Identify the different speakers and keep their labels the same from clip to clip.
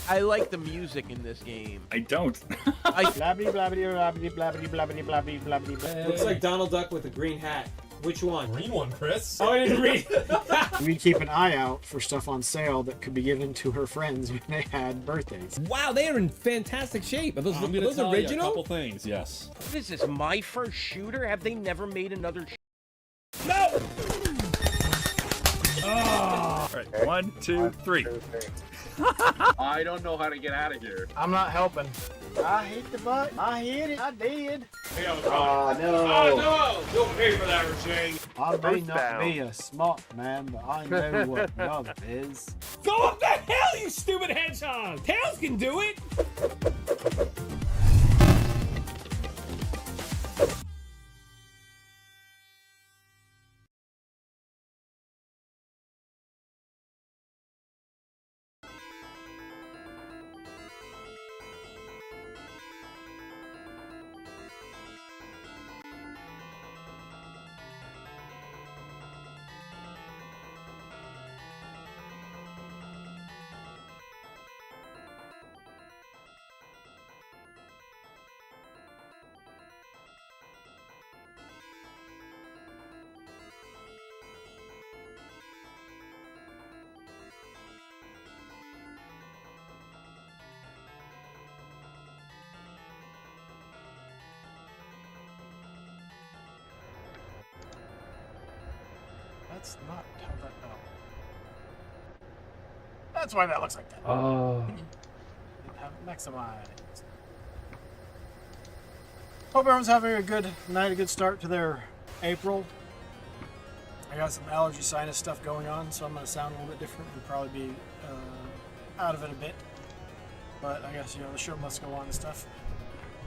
Speaker 1: I like the music in this game.
Speaker 2: I don't.
Speaker 3: Blabbity, blabbity, blabbity, blabbity, blabbity, blabbity, blabbity, blabbity.
Speaker 4: Looks like Donald Duck with a green hat. Which one?
Speaker 5: Green one, Chris.
Speaker 4: Oh, I didn't read.
Speaker 3: We keep an eye out for stuff on sale that could be given to her friends when they had birthdays.
Speaker 6: Wow, they are in fantastic shape. Are those,
Speaker 5: I'm gonna
Speaker 6: those
Speaker 5: tell you a
Speaker 6: original?
Speaker 5: couple things, yes.
Speaker 1: What is this, my first shooter? Have they never made another
Speaker 6: No!
Speaker 5: All right, 1, 2, 3.
Speaker 7: I don't know how to get out of here.
Speaker 3: I'm not helping. I hit the button. I hit it. I did.
Speaker 7: Oh, no.
Speaker 4: Oh, no! You'll pay for that, Restream.
Speaker 3: I may not be a smart man, but I know what love is.
Speaker 6: Go up the hill, you stupid hedgehog! Tails can do it!
Speaker 3: That's not how that. Oh. That's why that looks like that.
Speaker 8: Oh.
Speaker 3: Didn't have it maximized. Hope everyone's having a good night, a good start to their April. I got some allergy sinus stuff going on, so I'm going to sound a little bit different and probably be out of it a bit. But I guess, you know, the show must go on and stuff.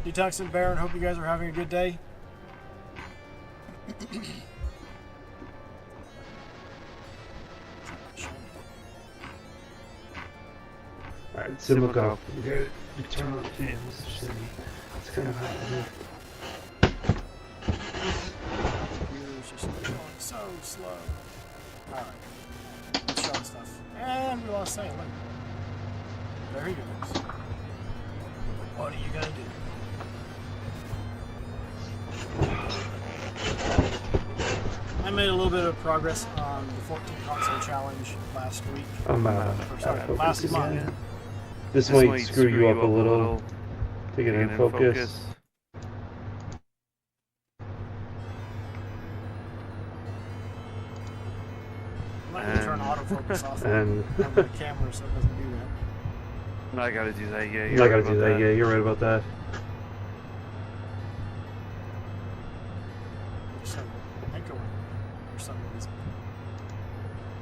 Speaker 3: Detox and Baron, hope you guys are having a good day.
Speaker 8: Alright, Simagov. We got Eternal Themes City. That's kind of how it is.
Speaker 3: It's just going so slow. Alright. Let's show stuff. And we lost Sayian. There he goes. What are you gonna do? I made a little bit of progress on the 14 console challenge last week. Last month.
Speaker 8: This might screw you up a little. Take it in focus.
Speaker 3: I'm not gonna turn autofocus off
Speaker 8: And
Speaker 3: on the camera so it doesn't do that.
Speaker 9: I gotta do that, yeah.
Speaker 8: I gotta do that, yeah, you're right about that.
Speaker 3: So, echoing for some reason.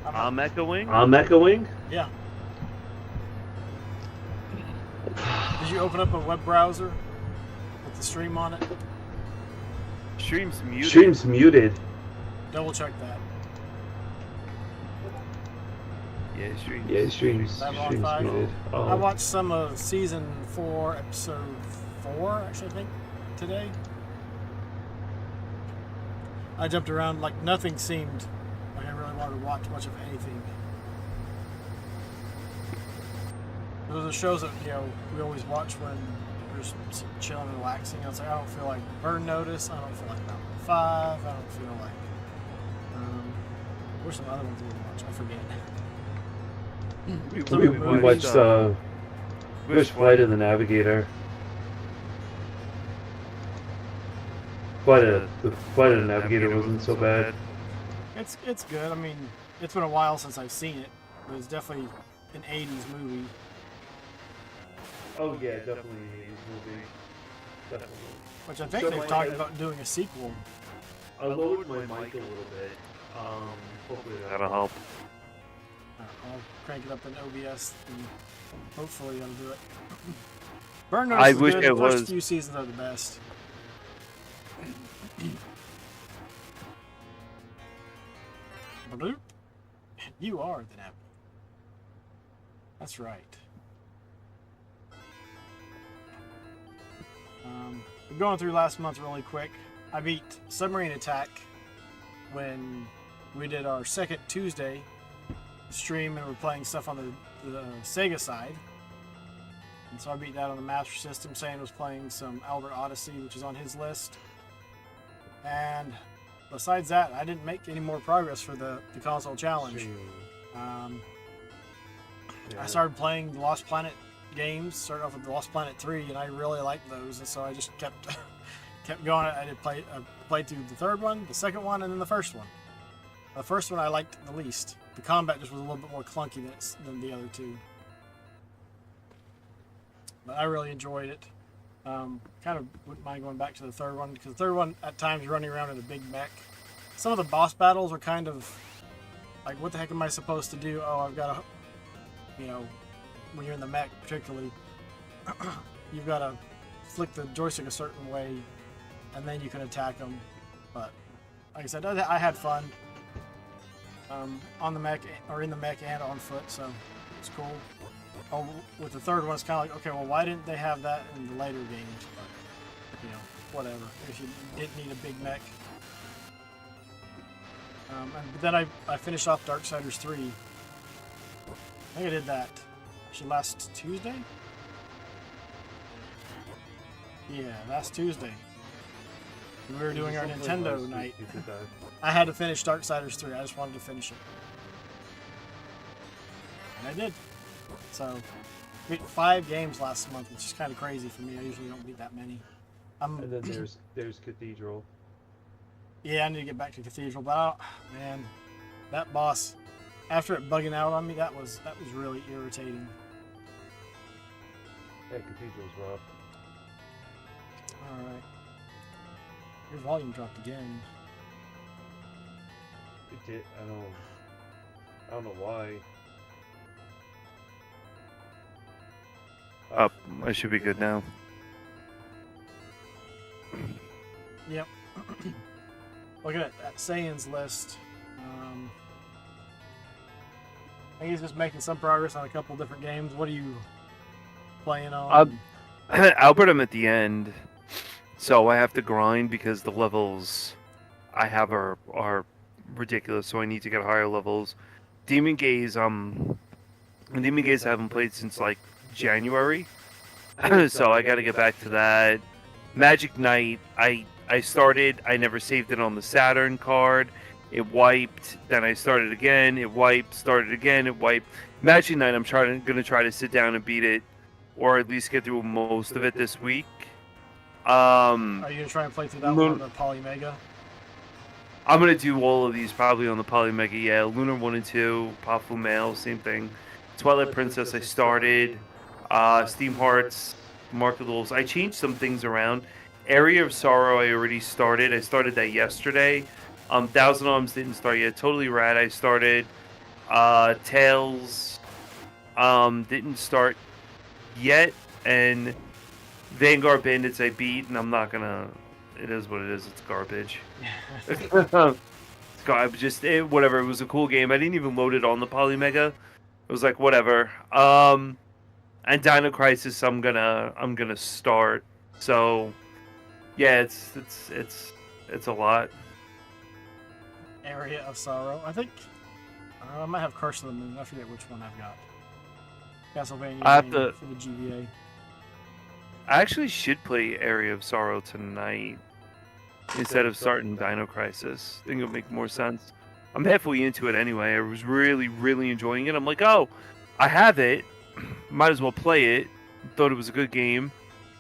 Speaker 9: I'm echoing?
Speaker 8: I'm echoing?
Speaker 3: Yeah. Did you open up a web browser with the stream on it?
Speaker 9: Stream's muted.
Speaker 8: Stream's muted.
Speaker 3: Double check that.
Speaker 9: Yeah, stream's.
Speaker 8: Yeah, stream's
Speaker 3: Is that on 5?
Speaker 8: muted.
Speaker 3: I
Speaker 8: Oh.
Speaker 3: watched some of season 4, episode 4, actually, I think, today. I jumped around like nothing seemed like I really wanted to watch much of anything. Those are shows that, you know, we always watch when we're just chilling and relaxing. I was like, I don't feel like Burn Notice. I don't feel like Mountain 5. I don't feel like. Where's some other ones we watch? I forget.
Speaker 8: We watched Flight of the Navigator. The Flight of the Navigator wasn't so bad.
Speaker 3: It's good. I mean, it's been a while since I've seen it, but it's definitely an 80s movie.
Speaker 8: Oh yeah, definitely an 80s movie. Definitely.
Speaker 3: Which I think they've talked about doing a sequel.
Speaker 8: I lowered my mic a little bit. Hopefully
Speaker 9: That'll help.
Speaker 3: I'll crank it up in OBS and hopefully that'll do it. Burn
Speaker 9: I
Speaker 3: Notice is
Speaker 9: wish
Speaker 3: good.
Speaker 9: it
Speaker 3: The first
Speaker 9: was.
Speaker 3: few seasons are the best. Bloop. You are the nap. That's right. We're going through last month really quick. I beat Submarine Attack when we did our second Tuesday stream and we're playing stuff on the Sega side. And so I beat that on the Master System. Sayian was playing some Albert Odyssey, which is on his list. And besides that, I didn't make any more progress for the console challenge. I started playing the Lost Planet games, started off with the Lost Planet 3, and I really liked those, and so I just kept going. I played through the third one, the second one, and then the first one. The first one I liked the least. The combat just was a little bit more clunky than the other two. But I really enjoyed it. Kind of wouldn't mind going back to the third one, because the third one, at times, you're running around in a big mech. Some of the boss battles are kind of like, what the heck am I supposed to do? Oh, I've got to, when you're in the mech particularly, you've got to flick the joystick a certain way, and then you can attack them. But like I said, I had fun on the mech, or in the mech and on foot, so it's cool. Oh, with the third one, it's kind of like, okay, well, why didn't they have that in the later games? But, whatever. If you didn't need a big mech. But then I finished off Darksiders 3. I think I did that actually last Tuesday? Yeah, last Tuesday. We were doing our Nintendo night. I had to finish Darksiders 3. I just wanted to finish it. And I did. So, beat 5 games last month, which is kind of crazy for me. I usually don't beat that many.
Speaker 8: And then there's Cathedral.
Speaker 3: Yeah, I need to get back to Cathedral, but man, that boss, after it bugging out on me, that was really irritating.
Speaker 8: Yeah, Cathedral's rough.
Speaker 3: All right, your volume dropped again.
Speaker 8: It did. I don't know why.
Speaker 9: Up. I should be good now.
Speaker 3: Yep. Looking at Sayian's list, I think he's just making some progress on a couple different games. What are you playing on?
Speaker 9: Albert, I'm at the end, so I have to grind because the levels I have are ridiculous. So I need to get higher levels. Demon Gaze, I haven't played since like January, so I got to get back to that. Magic Knight, I started. I never saved it on the Saturn card. It wiped. Then I started again. It wiped. Started again. It wiped. Magic Knight, I'm going to try to sit down and beat it, or at least get through most of it this week.
Speaker 3: Are you going to try and play through that one on the Polymega?
Speaker 9: I'm going to do all of these probably on the Polymega. Yeah, Lunar 1 and 2, Powerful Mail, same thing. Twilight Princess, I started. Steam Hearts, Mark of the Wolves. I changed some things around. Area of Sorrow, I already started. I started that yesterday. Thousand Arms didn't start yet. Totally Rad, I started. Tales didn't start yet. And Vanguard Bandits I beat, and I'm not gonna... It is what it is. It's garbage. It's garbage. Whatever. It was a cool game. I didn't even load it on the Polymega. It was like, whatever. And Dino Crisis I'm gonna start. So... Yeah, it's a lot.
Speaker 3: Area of Sorrow. I think I might have Curse of the Moon. I forget which one I've got. Castlevania
Speaker 9: I have
Speaker 3: for the GBA.
Speaker 9: I actually should play Area of Sorrow tonight instead of starting Dino Crisis. I think it'll make more sense. I'm halfway into it anyway. I was really, really enjoying it. I'm like, oh, I have it. Might as well play it. Thought it was a good game.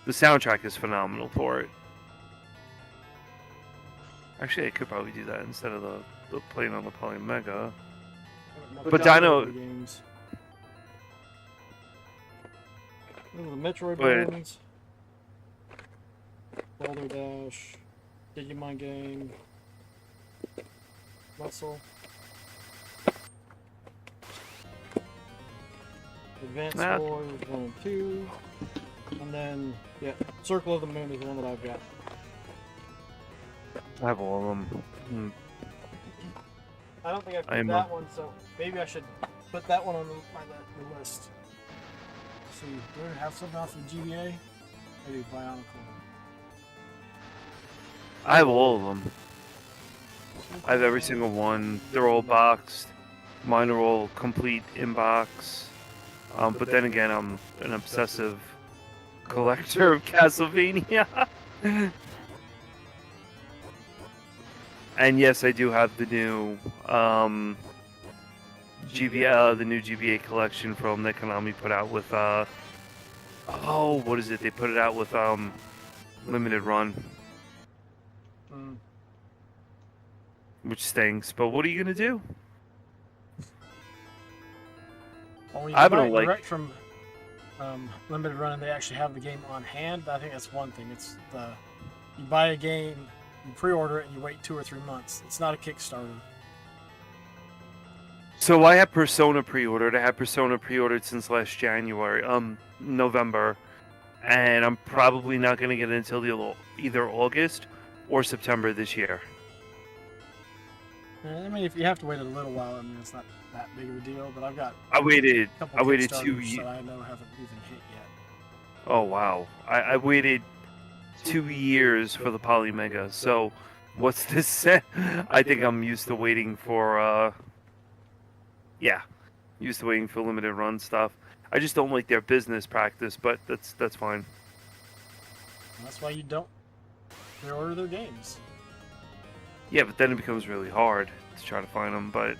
Speaker 9: The soundtrack is phenomenal for it. Actually, I could probably do that instead of the playing on the Polymega. But Dino...
Speaker 3: Games. The Metroid Boulder Dash, Digimon Game, Muscle, Advanced Wars 1 and 2, and then, yeah, Circle of the Moon is the one that I've got.
Speaker 9: I have all of them.
Speaker 3: I don't think I've put that one, so maybe I should put that one on my list. Let's see, do we have something off the GBA? Maybe Bionicle.
Speaker 9: I have all of them. I have every single one. They're all boxed. Mine are all complete in box. But then again, I'm an obsessive collector of Castlevania. And yes, I do have the new GBA, the new GBA collection from that Konami put out with oh, what is it? They put it out with limited run, which stinks. But what are you gonna do?
Speaker 3: Well, when you
Speaker 9: I
Speaker 3: buy
Speaker 9: don't
Speaker 3: it
Speaker 9: like-
Speaker 3: direct from limited run and they actually have the game on hand, I think that's one thing. It's the you buy a game, you pre-order it, and you wait 2 or 3 months. It's not a Kickstarter.
Speaker 9: So I have Persona pre-ordered. I have Persona pre-ordered since last January, November, and I'm probably not gonna get it until either August or September this year.
Speaker 3: I mean, if you have to wait a little while, I mean, it's not that big of a deal. But I've got
Speaker 9: I waited.
Speaker 3: a couple
Speaker 9: I waited
Speaker 3: Kickstarters
Speaker 9: 2 years.
Speaker 3: that I know haven't even hit yet.
Speaker 9: Oh wow! I waited 2 years for the Polymega. So what's this? I think I'm used to waiting for. Yeah, used to waiting for limited run stuff. I just don't like their business practice, but that's fine.
Speaker 3: And that's why you don't pre-order their games.
Speaker 9: Yeah, but then it becomes really hard to try to find them. But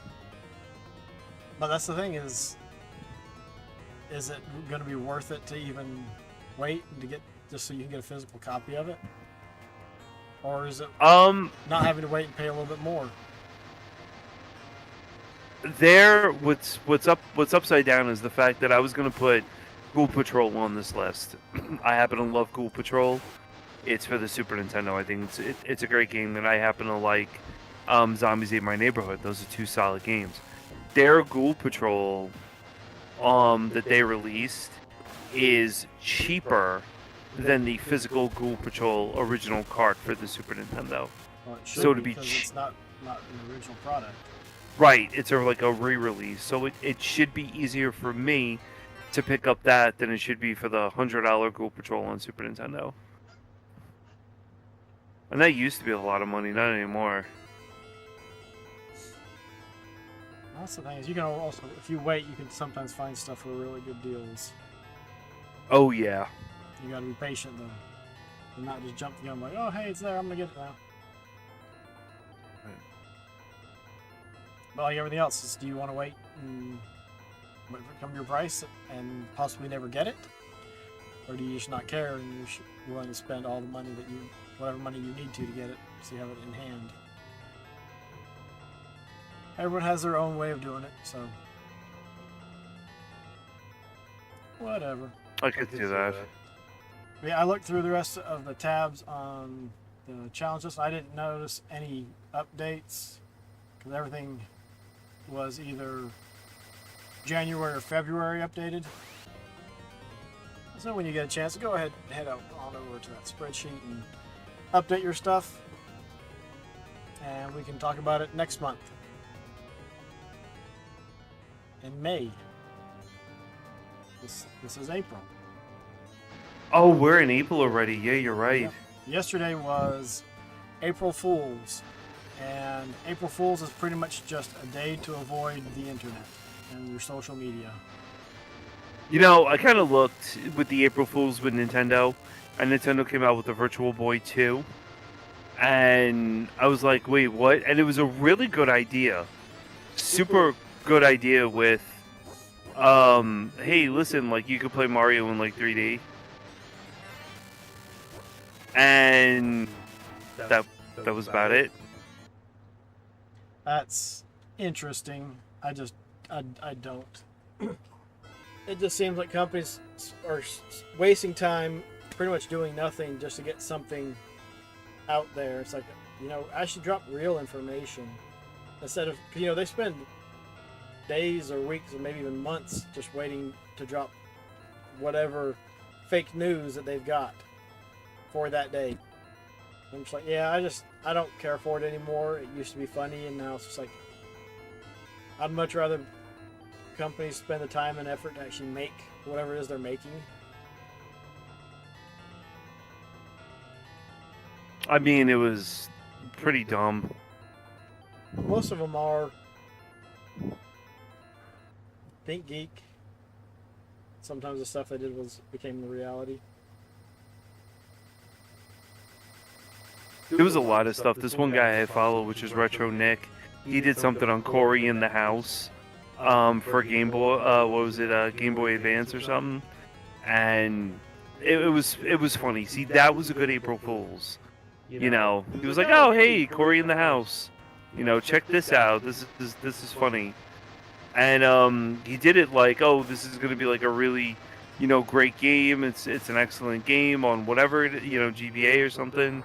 Speaker 3: that's the thing is it going to be worth it to even wait and to get just so you can get a physical copy of it, or is it not having to wait and pay a little bit more?
Speaker 9: What's upside down is the fact that I was gonna put Ghoul Patrol on this list. I happen to love Ghoul Patrol. It's for the Super Nintendo. I think it's a great game, and I happen to like Zombies Ate My Neighborhood. Those are 2 solid games. Their Ghoul Patrol that they released is cheaper than the physical Ghoul Patrol original cart for the Super Nintendo.
Speaker 3: Well, it should
Speaker 9: So
Speaker 3: be,
Speaker 9: to be
Speaker 3: because it's not an original product.
Speaker 9: Right, it's like a re-release, so it should be easier for me to pick up that than it should be for the $100 Ghoul Patrol on Super Nintendo. And that used to be a lot of money, not anymore.
Speaker 3: That's the thing is you can also, if you wait, you can sometimes find stuff for really good deals.
Speaker 9: Oh yeah.
Speaker 3: You got to be patient though, and not just jump the gun like, oh hey, it's there, I'm gonna get it now. But like everything else, is do you want to wait and wait for it to come to your price and possibly never get it, or do you just not care and you're willing to spend all the money that whatever money you need to get it, so you have it in hand? Everyone has their own way of doing it, so whatever.
Speaker 9: I could do that.
Speaker 3: But yeah, I looked through the rest of the tabs on the challenge list. I didn't notice any updates because everything was either January or February updated. So when you get a chance, go ahead and head out on over to that spreadsheet and update your stuff, and we can talk about it next month in May. This is April.
Speaker 9: Oh, we're in April already. Yeah, you're right.
Speaker 3: Yep. Yesterday was April Fool's, and April Fool's is pretty much just a day to avoid the internet and your social media.
Speaker 9: You know, I kind of looked with the April Fools with Nintendo, and Nintendo came out with the Virtual Boy 2, and I was like, wait, what? And it was a really good idea. Super good idea with, hey, listen, like, you could play Mario in, like, 3D. And that was about it.
Speaker 3: That's interesting. I don't. It just seems like companies are wasting time pretty much doing nothing just to get something out there. It's like, I should drop real information instead of, they spend days or weeks or maybe even months just waiting to drop whatever fake news that they've got for that day. I'm just like, yeah, I don't care for it anymore. It used to be funny, and now it's just like, I'd much rather companies spend the time and effort to actually make whatever it is they're making.
Speaker 9: I mean, it was pretty dumb.
Speaker 3: Most of them are. Think Geek. Sometimes the stuff they did became the reality.
Speaker 9: there was a lot of stuff. This one guy I follow, which is Retro Nick, he did something on Corey in the House, for Game Boy. What was it? Game Boy Advance or something. And it was funny. See, that was a good April Fool's. You know, he was like, "Oh, hey, Corey in the House. You know, check this out. This is funny." And he did it like, "Oh, this is gonna be like a really, you know, great game. It's an excellent game on whatever, you know, GBA or something."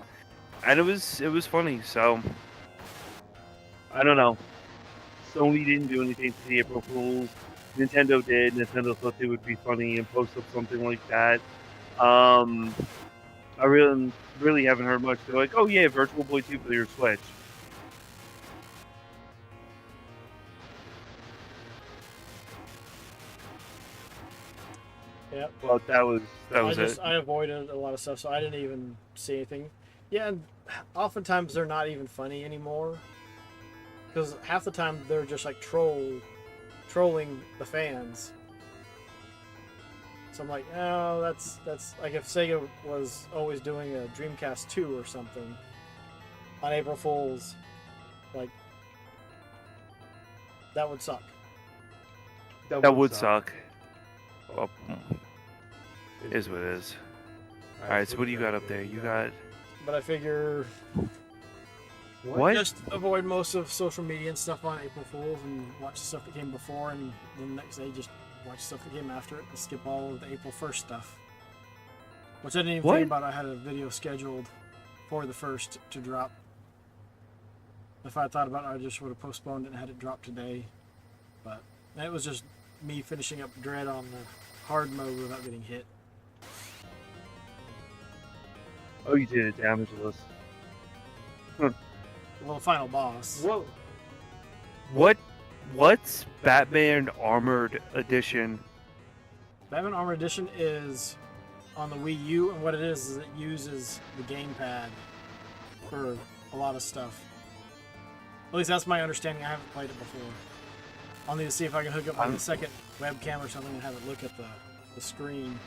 Speaker 9: And it was funny. So I don't know. Sony didn't do anything for the April Fools. Nintendo did. Nintendo thought they would be funny and post up something like that. I really haven't heard much. They're like, "Oh yeah, Virtual Boy 2 for your Switch."
Speaker 3: Yep.
Speaker 9: Well, that was it.
Speaker 3: I avoided a lot of stuff, so I didn't even see anything. Yeah, and oftentimes they're not even funny anymore. Because half the time they're just like trolling the fans. So I'm like, oh, that's like if Sega was always doing a Dreamcast 2 or something on April Fools, like that would suck.
Speaker 9: That would suck. Well, it is what it is. Alright, so what do you got up there? You got...
Speaker 3: But I figure
Speaker 9: What?
Speaker 3: just avoid most of social media and stuff on April Fools and watch the stuff that came before, and then the next day just watch stuff that came after it and skip all of the April 1st stuff. Which I didn't even think about. I had a video scheduled for the 1st to drop. If I thought about it, I just would have postponed it and had it drop today. But it was just me finishing up Dread on the hard mode without getting hit.
Speaker 9: Oh, you did it, damage list.
Speaker 3: Well, the final boss.
Speaker 4: Whoa.
Speaker 9: What's Batman Armored Edition?
Speaker 3: Batman Armor Edition is on the Wii U, and what it is it uses the gamepad for a lot of stuff. At least that's my understanding. I haven't played it before. I'll need to see if I can hook up like a second webcam or something and have it look at the screen.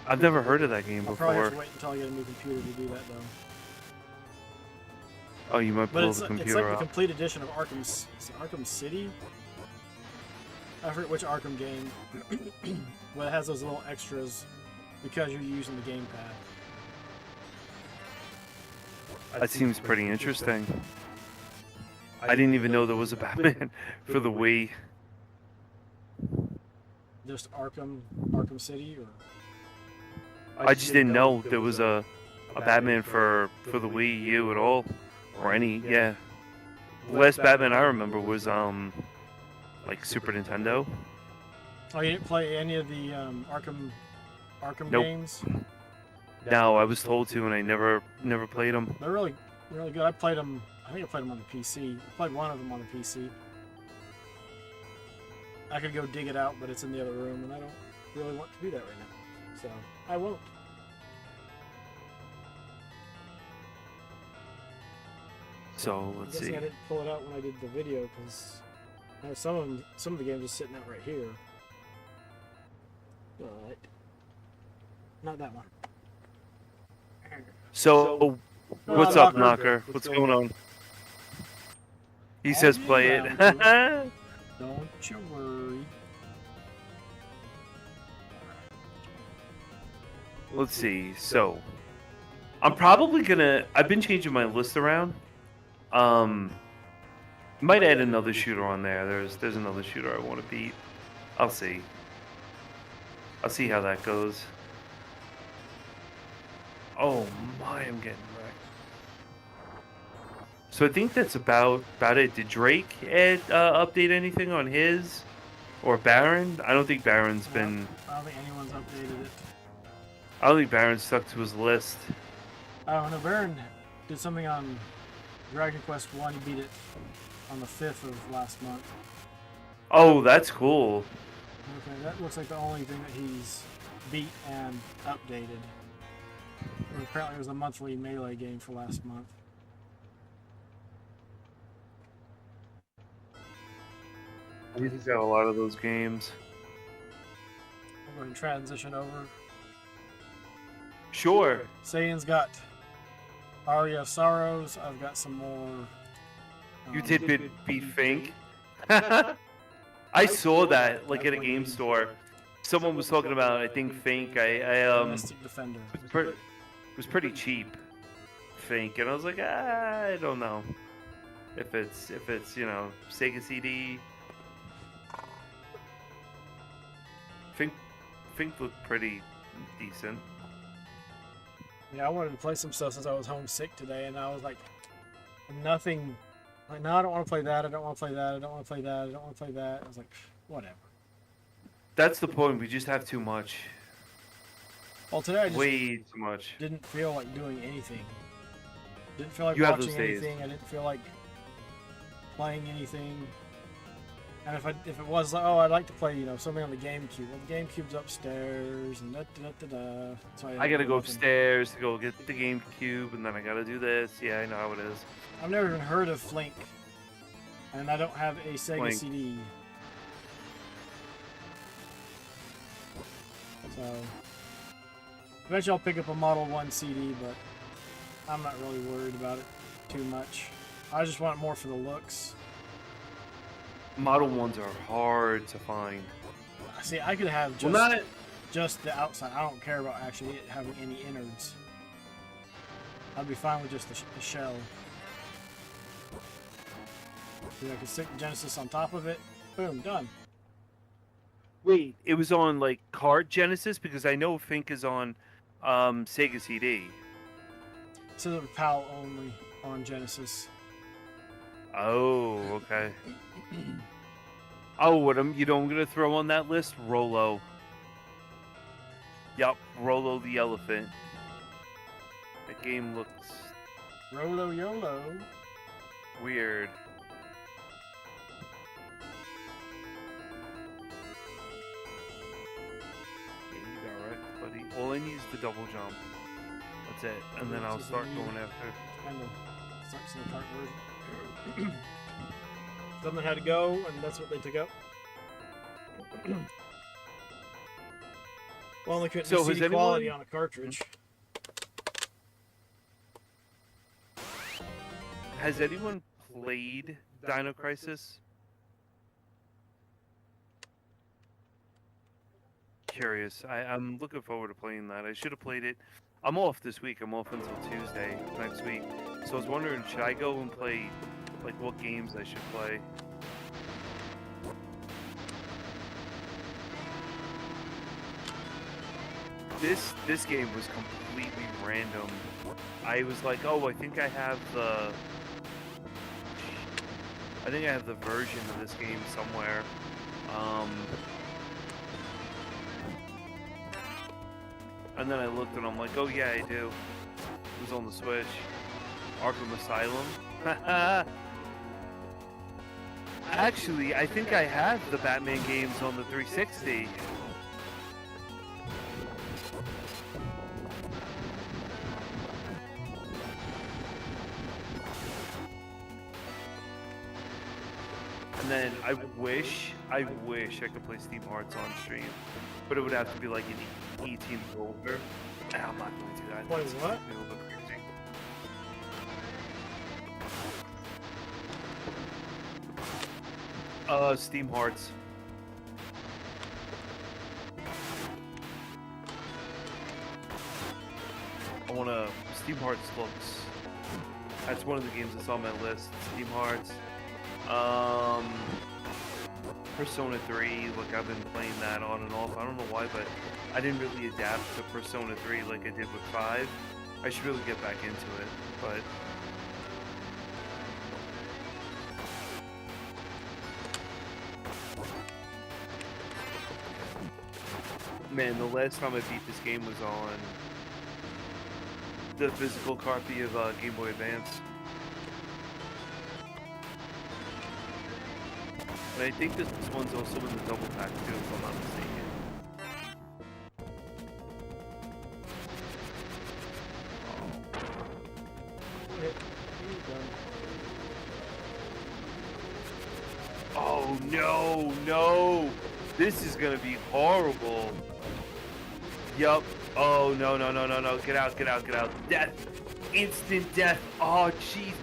Speaker 9: I've never heard of that game
Speaker 3: I'll probably have
Speaker 9: before.
Speaker 3: to wait until I get a new computer to do that, though.
Speaker 9: Oh, you might
Speaker 3: But
Speaker 9: pull
Speaker 3: it's
Speaker 9: the
Speaker 3: like
Speaker 9: computer
Speaker 3: the
Speaker 9: up.
Speaker 3: complete edition of Arkham City? I forget which Arkham game. But it has those little extras because you're using the gamepad.
Speaker 9: That seems pretty interesting. I didn't even know there was a Batman for the Wii.
Speaker 3: Just Arkham City, or
Speaker 9: I just didn't know there was a Batman for the Wii U at all, or any. Yeah, the last Batman I remember was like Super Nintendo.
Speaker 3: oh, you didn't play any of the Arkham
Speaker 9: Nope.
Speaker 3: games?
Speaker 9: No, I was told to, and I never played them.
Speaker 3: They're really good. I played them. I think I played them on the PC. I played one of them on the PC. I could go dig it out, but it's in the other room, and I don't really want to do that right now. So I won't.
Speaker 9: So
Speaker 3: I'm
Speaker 9: let's
Speaker 3: guessing
Speaker 9: see.
Speaker 3: I didn't pull it out when I did the video because I have some of the games just sitting out right here. But not that one.
Speaker 9: So what's up, Knocker? What's going on? He says play it.
Speaker 3: Don't you worry.
Speaker 9: Let's see. So I'm probably gonna. I've been changing my list around. Might add another shooter on there. There's another shooter I want to beat. I'll see. I'll see how that goes. Oh my, I'm getting wrecked. So I think that's about it. Did Drake update anything on his or Baron? I don't think Baron's been.
Speaker 3: I don't think anyone's updated it.
Speaker 9: I don't think Baron stuck to his list.
Speaker 3: Oh no, Baron did something on Dragon Quest 1. He beat it on the 5th of last month.
Speaker 9: Oh, that's cool.
Speaker 3: Okay, that looks like the only thing that he's beat and updated. Or apparently it was a monthly Melee game for last month.
Speaker 9: He's got a lot of those games.
Speaker 3: I'll go ahead and transition over.
Speaker 9: Sure.
Speaker 3: Saiyan's got Aria of Sorrows. I've got some more.
Speaker 9: You did beat Fink. I saw that like at a game store. Someone was talking about, I think, Fink.
Speaker 3: Domestic Defender.
Speaker 9: It was pretty cheap, Fink, and I was like, I don't know if it's you know, Sega CD. Fink looked pretty decent.
Speaker 3: Yeah, I wanted to play some stuff since I was homesick today, and I was like, nothing. Like, no, I don't want to play that. I don't want to play that. I don't want to play that. I don't want to play that. I was like, whatever.
Speaker 9: That's the point. We just have too much.
Speaker 3: Well, today I just
Speaker 9: Way too much.
Speaker 3: didn't feel like doing anything. Didn't feel like
Speaker 9: You have
Speaker 3: watching
Speaker 9: those days.
Speaker 3: anything. I didn't feel like playing anything. And if it was like, oh, I'd like to play, you know, something on the GameCube. Well, the GameCube's upstairs, and da. So
Speaker 9: I gotta go upstairs to go get the GameCube, and then I gotta do this. Yeah, I know how it is.
Speaker 3: I've never even heard of Flink, and I don't have a Sega
Speaker 9: Flink.
Speaker 3: CD. So eventually I'll pick up a Model 1 CD, but I'm not really worried about it too much. I just want it more for the looks.
Speaker 9: Model 1s are hard to find.
Speaker 3: See, I could have just the outside. I don't care about actually it having any innards. I'd be fine with just the shell. See, I could stick the Genesis on top of it. Boom, done.
Speaker 9: Wait, it was on like Card Genesis, because I know Fink is on Sega CD.
Speaker 3: So the PAL only on Genesis.
Speaker 9: Oh, okay. Oh, what I'm gonna throw on that list? Rolo. Yup, Rolo the elephant. That game looks
Speaker 3: Rolo YOLO.
Speaker 9: weird. Yeah, you got wrecked, buddy. All I need is the double jump. That's it, and then I'll start going after.
Speaker 3: Kind of sucks in the cart version. Something had to go, and that's what they took out. Well, they couldn't
Speaker 9: So
Speaker 3: see
Speaker 9: has
Speaker 3: the quality
Speaker 9: anyone-
Speaker 3: on a cartridge.
Speaker 9: Has anyone played Dino Crisis? Curious. I'm looking forward to playing that. I should have played it. I'm off this week. I'm off until Tuesday next week. So I was wondering, should I go and play, like, what games I should play? This game was completely random. I was like, oh, I think I have the version of this game somewhere. And then I looked and I'm like, oh yeah, I do. It was on the Switch. Arkham Asylum. Actually, I think I have the Batman games on the 360. And then I wish I could play Steam Hearts on stream, but it would have to be like an 18 or older. And I'm not going to do that.
Speaker 3: Wait,
Speaker 9: That's
Speaker 3: what?
Speaker 9: a little bit crazy. Steam Hearts. Steam Hearts looks. That's one of the games that's on my list. Steam Hearts. Persona 3, look, I've been playing that on and off. I don't know why, but I didn't really adapt to Persona 3 like I did with 5. I should really get back into it, but... Man, the last time I beat this game was on the physical copy of Game Boy Advance. And I think this one's also in the double pack too, if I'm not mistaken. Oh no, no! This is gonna be horrible. Yup. Oh no, no, no, no, no! Get out, get out, get out! Death! Instant death. Oh, jeez.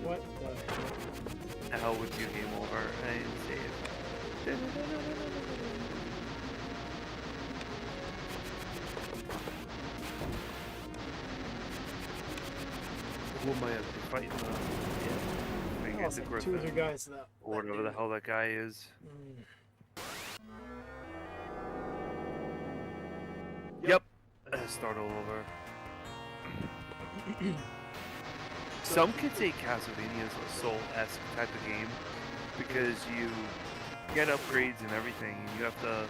Speaker 3: What the
Speaker 9: Hell with you, game over. I didn't save. Who am I up to fighting? Yeah. I
Speaker 3: hell?
Speaker 9: guess
Speaker 3: It's
Speaker 9: the
Speaker 3: like 2 other
Speaker 9: Griffin.
Speaker 3: guys that.
Speaker 9: Or whatever the hell that guy is. Yep. Start all over. Some could say Castlevania is a Soul-esque type of game because you get upgrades and everything, and you have to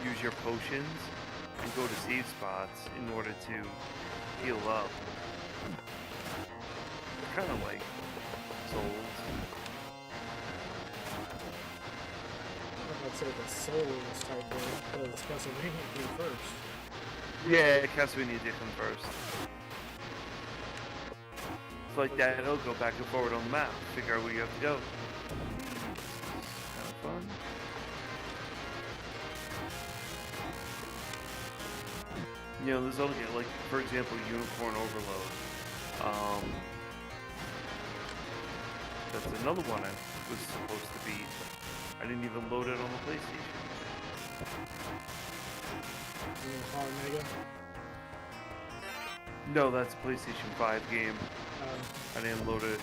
Speaker 9: use your potions and go to save spots in order to heal up. Kind of like Souls.
Speaker 3: I'd say the Souls type game, because Castlevania came first.
Speaker 9: Yeah, Castlevania did come first. It's like that, it'll go back and forward on the map, figure out where you have to go. Kind of fun. You know, there's other, like, for example, Unicorn Overload. That's another one I was supposed to beat. I didn't even load it on the PlayStation.
Speaker 3: Hard Mega.
Speaker 9: No, that's a PlayStation 5 game. I didn't load it.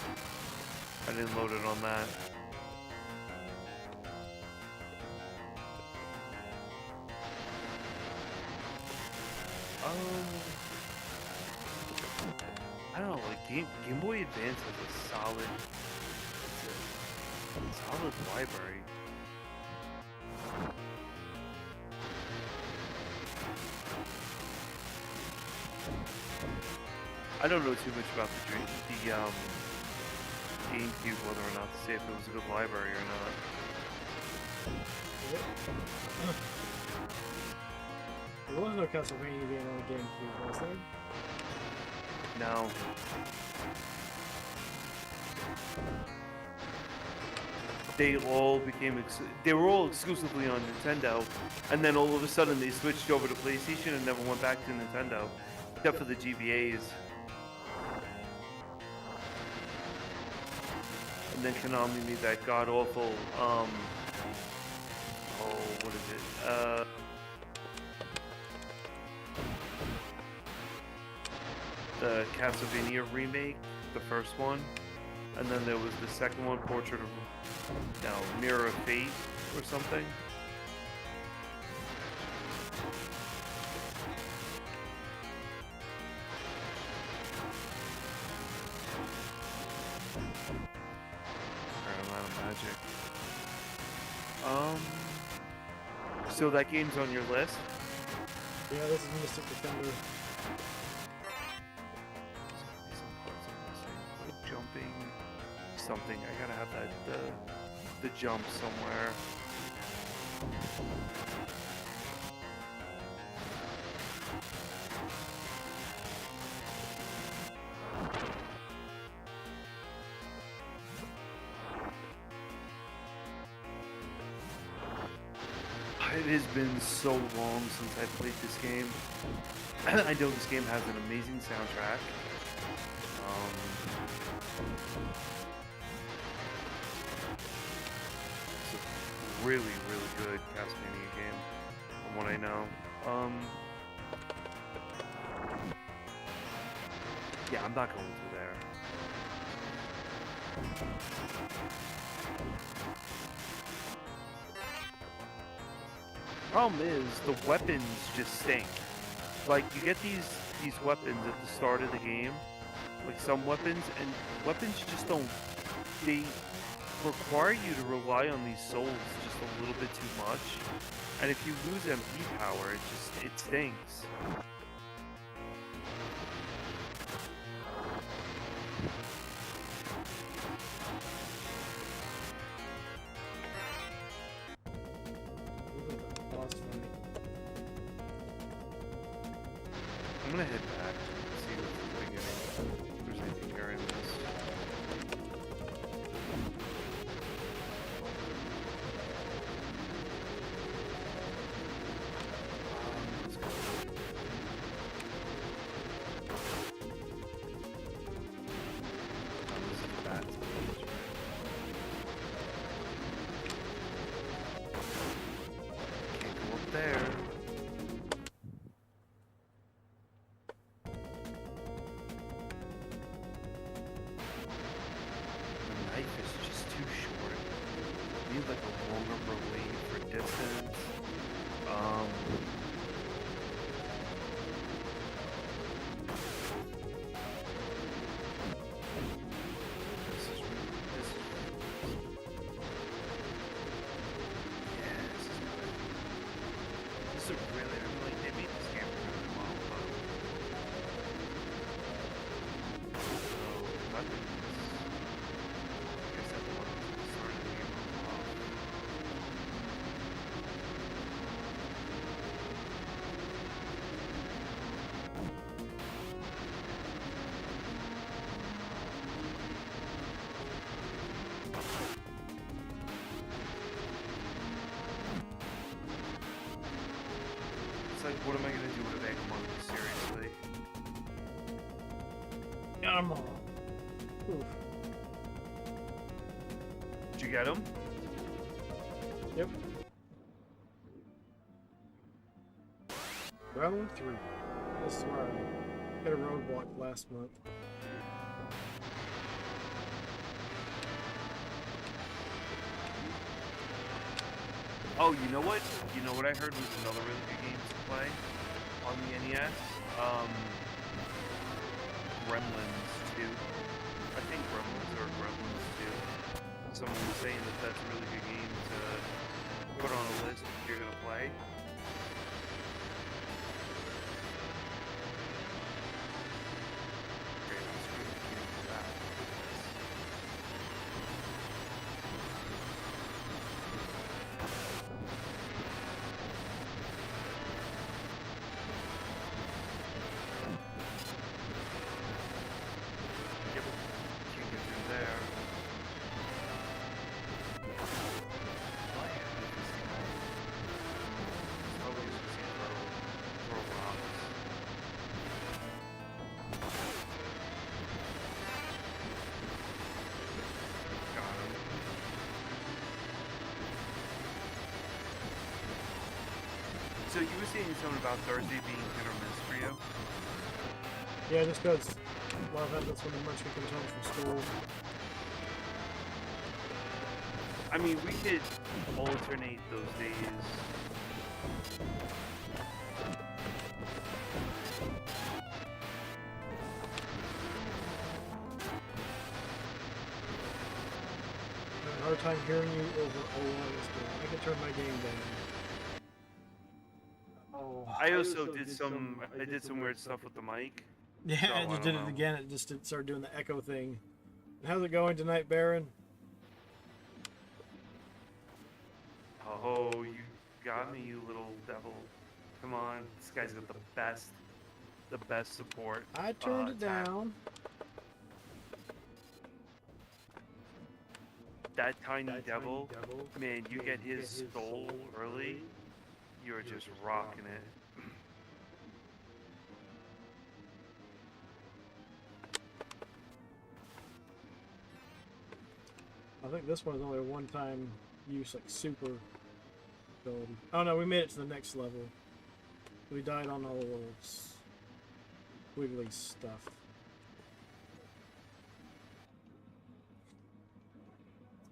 Speaker 9: I didn't load it on that. I don't know, like Game Boy Advance has a solid library. I don't know too much about the GameCube, whether or not to say if it was a good library or not.
Speaker 3: There was no Castlevania game on the GameCube, was there?
Speaker 9: No. They all became they were all exclusively on Nintendo, and then all of a sudden they switched over to PlayStation and never went back to Nintendo, except for the GBAs. And then Konami made that god awful what is it? The Castlevania remake, the first one, and then there was the second one, Mirror of Fate or something. I'm out of magic. So that game's on your list?
Speaker 3: Yeah, this is Mystic Defender.
Speaker 9: Jumping something. I gotta have that the jump somewhere. It has been so long since I played this game. I know this game has an amazing soundtrack. It's a really, really good Castlevania game, from what I know. Yeah, I'm not going through there. Problem is, the weapons just stink. Like, you get these weapons at the start of the game, like some weapons, and weapons just don't, they require you to rely on these souls just a little bit too much, and if you lose MP power, it stinks. I'm gonna head back and see if there's anything here I missed. What am I gonna do with a Vagabond? Seriously?
Speaker 3: Got 'em all. Oof.
Speaker 9: Did you get him?
Speaker 3: Yep. Round 3. This is where I hit a roadblock last month.
Speaker 9: Oh, you know what? You know what I heard was another really good game to play on the NES? Gremlins 2. I think Gremlins or Gremlins 2. Someone was saying that that's a really good game to put on a list if you're gonna play. Great, I'm just gonna do that. Yep, can't get through there. Why have I this thing? It's probably just because you throw rocks. Got him. So you were saying something about Thursday being hit or miss for you?
Speaker 3: Yeah, just because a lot of that, that's when the munchkin comes home from school.
Speaker 9: I mean, we could alternate those days.
Speaker 3: I have a hard time hearing you over O1 still. I can turn my game down. Oh.
Speaker 9: I also did some weird stuff with the mic.
Speaker 3: Yeah,
Speaker 9: So,
Speaker 3: I
Speaker 9: I
Speaker 3: just
Speaker 9: don't
Speaker 3: did
Speaker 9: know.
Speaker 3: it again. It just did start doing the echo thing. How's it going tonight, Baron?
Speaker 9: Oh, you got me, you little devil. Come on, this guy's got the best support.
Speaker 3: I turned it
Speaker 9: attack.
Speaker 3: down.
Speaker 9: That tiny devil, man, you get his soul early, you're just rocking it.
Speaker 3: I think this one is only a one-time use, like super ability. Oh no, we made it to the next level. We died on all the wiggly stuff.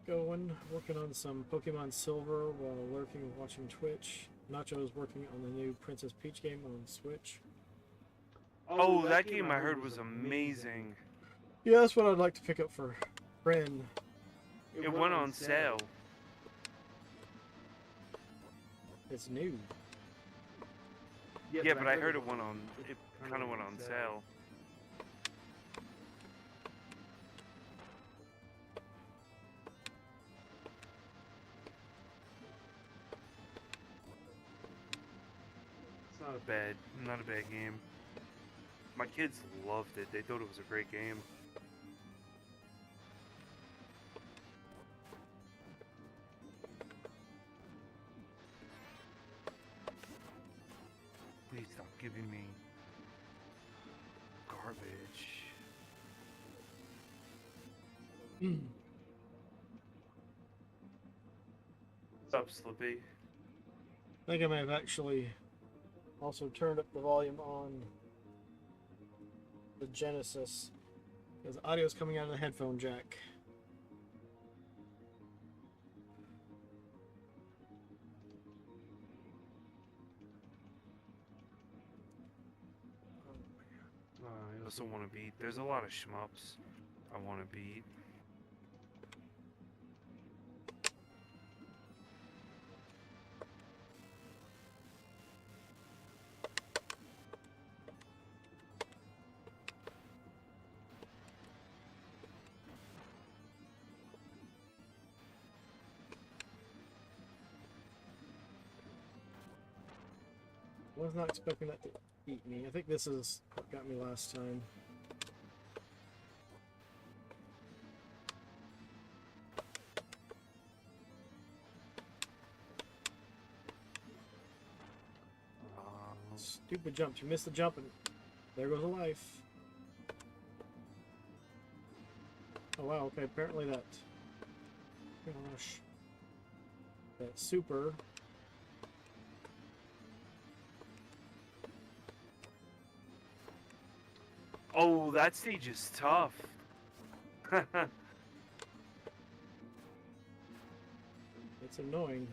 Speaker 3: Going, working on some Pokemon Silver while lurking and watching Twitch. Nacho is working on the new Princess Peach game on Switch.
Speaker 9: Oh, that game I heard was amazing.
Speaker 3: Yeah, that's what I'd like to pick up for Ren.
Speaker 9: It went on sale.
Speaker 3: It's new.
Speaker 9: Yeah, but I heard it kind of went on sale. It's not a bad game. My kids loved it. They thought it was a great game. Please stop giving me garbage. What's up, Slippy?
Speaker 3: I think I may have actually also turned up the volume on the Genesis because the audio is coming out of the headphone jack.
Speaker 9: I also want to beat. There's a lot of shmups I want to beat.
Speaker 3: I was not expecting that to eat me. I think this is what got me last time. Stupid jump. You missed the jump and there goes a life. Oh wow, okay, apparently that... Gosh. That super...
Speaker 9: Oh, that stage is tough.
Speaker 3: It's annoying.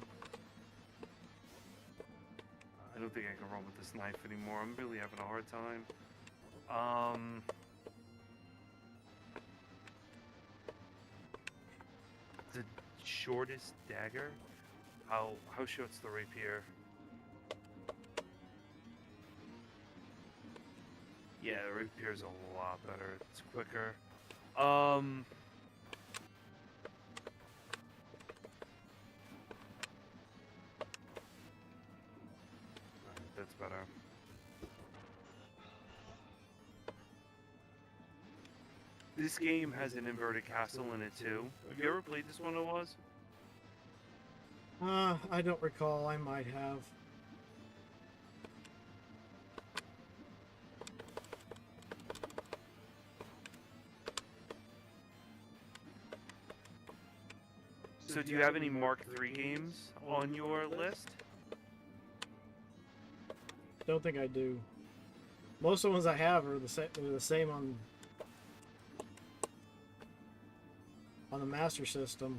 Speaker 9: I don't think I can run with this knife anymore. I'm really having a hard time. The shortest dagger? How short's the rapier? Yeah, the rapier's a lot better. It's quicker. Alright, that's better. This game has an inverted castle in it too. Have you ever played this one, Oz?
Speaker 3: I don't recall. I might have.
Speaker 9: So do you have any Mark III games on your list?
Speaker 3: Don't think I do. Most of the ones I have are the same on the Master System.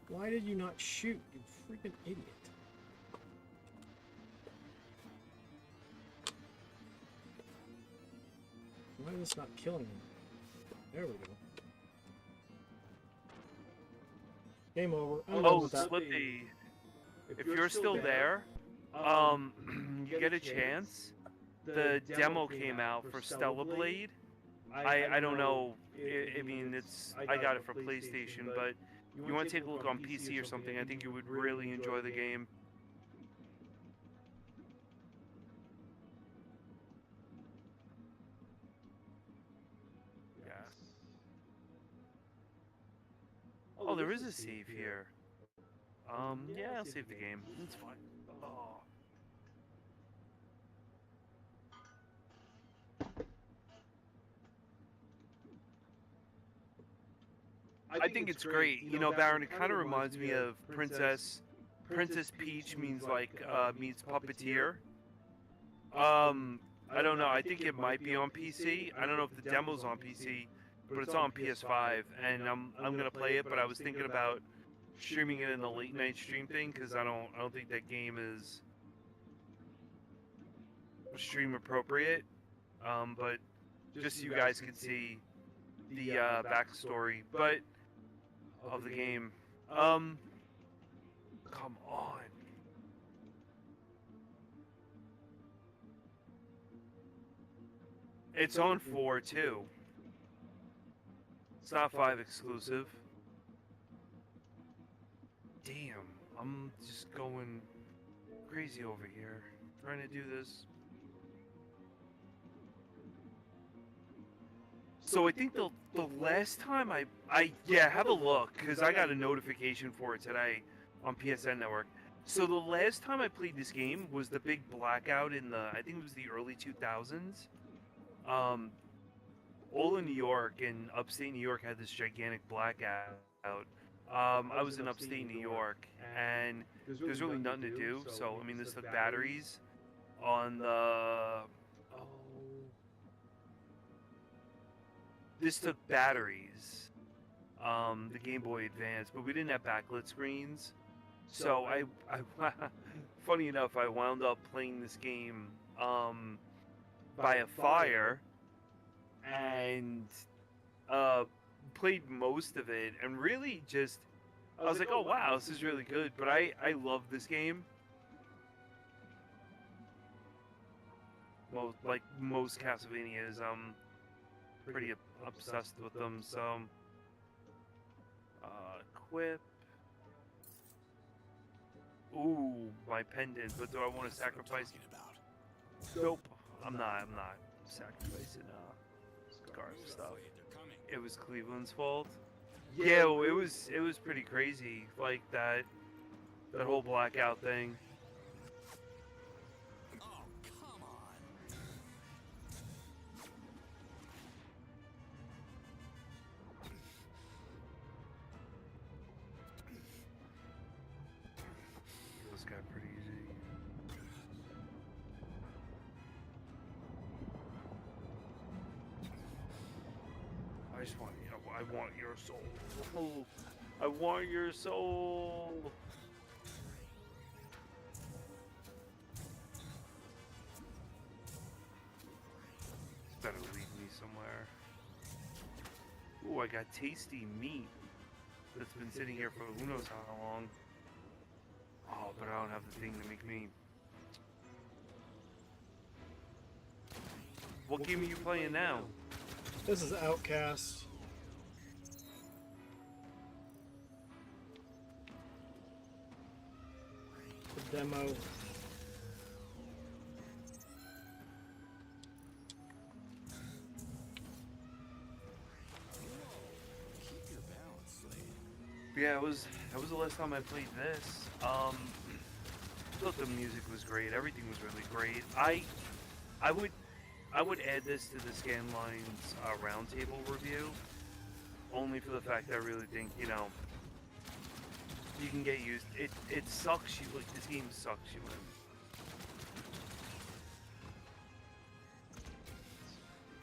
Speaker 3: Why did you not shoot, you freaking idiot? Why is this not killing me? There we go. Game over. I'm done with that.
Speaker 9: Slippy. If you're still there, you get a chance. The demo came out for Stellar Blade. I don't know. I mean, I got it for PlayStation, but you want to take a look on PC or something, I think you would really enjoy the game. Yeah. Oh, there is a save here. Yeah, I'll save the game. It's fine. Oh. I think it's great. You know, Baron, it kind of reminds me of Princess Peach means meets puppeteer. I don't know. I think it might be on PC. I don't know if the demo's on PC, but it's on PS5, and I'm gonna play it. But I was thinking about streaming it in the late night stream thing because I don't think that game is stream appropriate. But just so you guys can see the backstory, but of the game. Come on. It's on 4 too. It's not 5 exclusive. Damn, I'm just going crazy over here trying to do this. So I think the last time I have a look, because I got a notification for it today on PSN Network. So the last time I played this game was the big blackout in I think it was the early 2000s. All in New York and upstate New York had this gigantic blackout. I was in upstate New York and there's really nothing to do. So I mean, this took batteries on the This took batteries, the Game Boy Advance, but we didn't have backlit screens. So I funny enough, I wound up playing this game by a fire and played most of it, and really just I was like, oh wow, this is really good. But I love this game. Most Castlevanias, pretty obsessed with them. So equip. Ooh, my pendant, but do I want to sacrifice it? Nope, I'm not sacrificing Scar's stuff. It was Cleveland's fault. Yeah, well, it was pretty crazy, like that whole blackout thing.
Speaker 2: Oh, come on.
Speaker 9: This got pretty easy. I just want, I want your soul. I want your soul. This better lead me somewhere. Ooh, I got tasty meat that's been sitting here for who knows how long. Oh, but I don't have the thing to make me. What game are you playing now?
Speaker 3: This is Outcast. The demo.
Speaker 2: Keep your balance, Slade.
Speaker 9: Yeah, that was the last time I played this. Thought the music was great. Everything was really great. I would add this to the Scanlines roundtable review, only for the fact that I really think you can get used. It sucks you like this game sucks you in.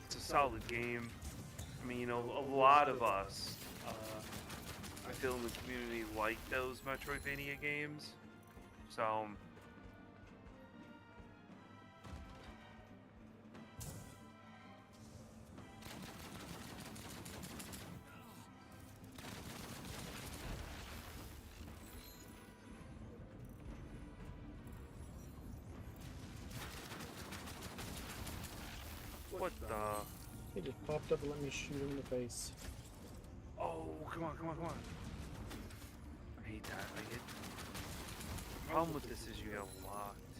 Speaker 9: It's a solid game. I mean, a lot of us, I feel in the community like those Metroidvania games, so. What the?
Speaker 3: He just popped up and let me shoot him in the face.
Speaker 9: Oh, come on, come on, come on. I hate that. The problem with this is you get locked.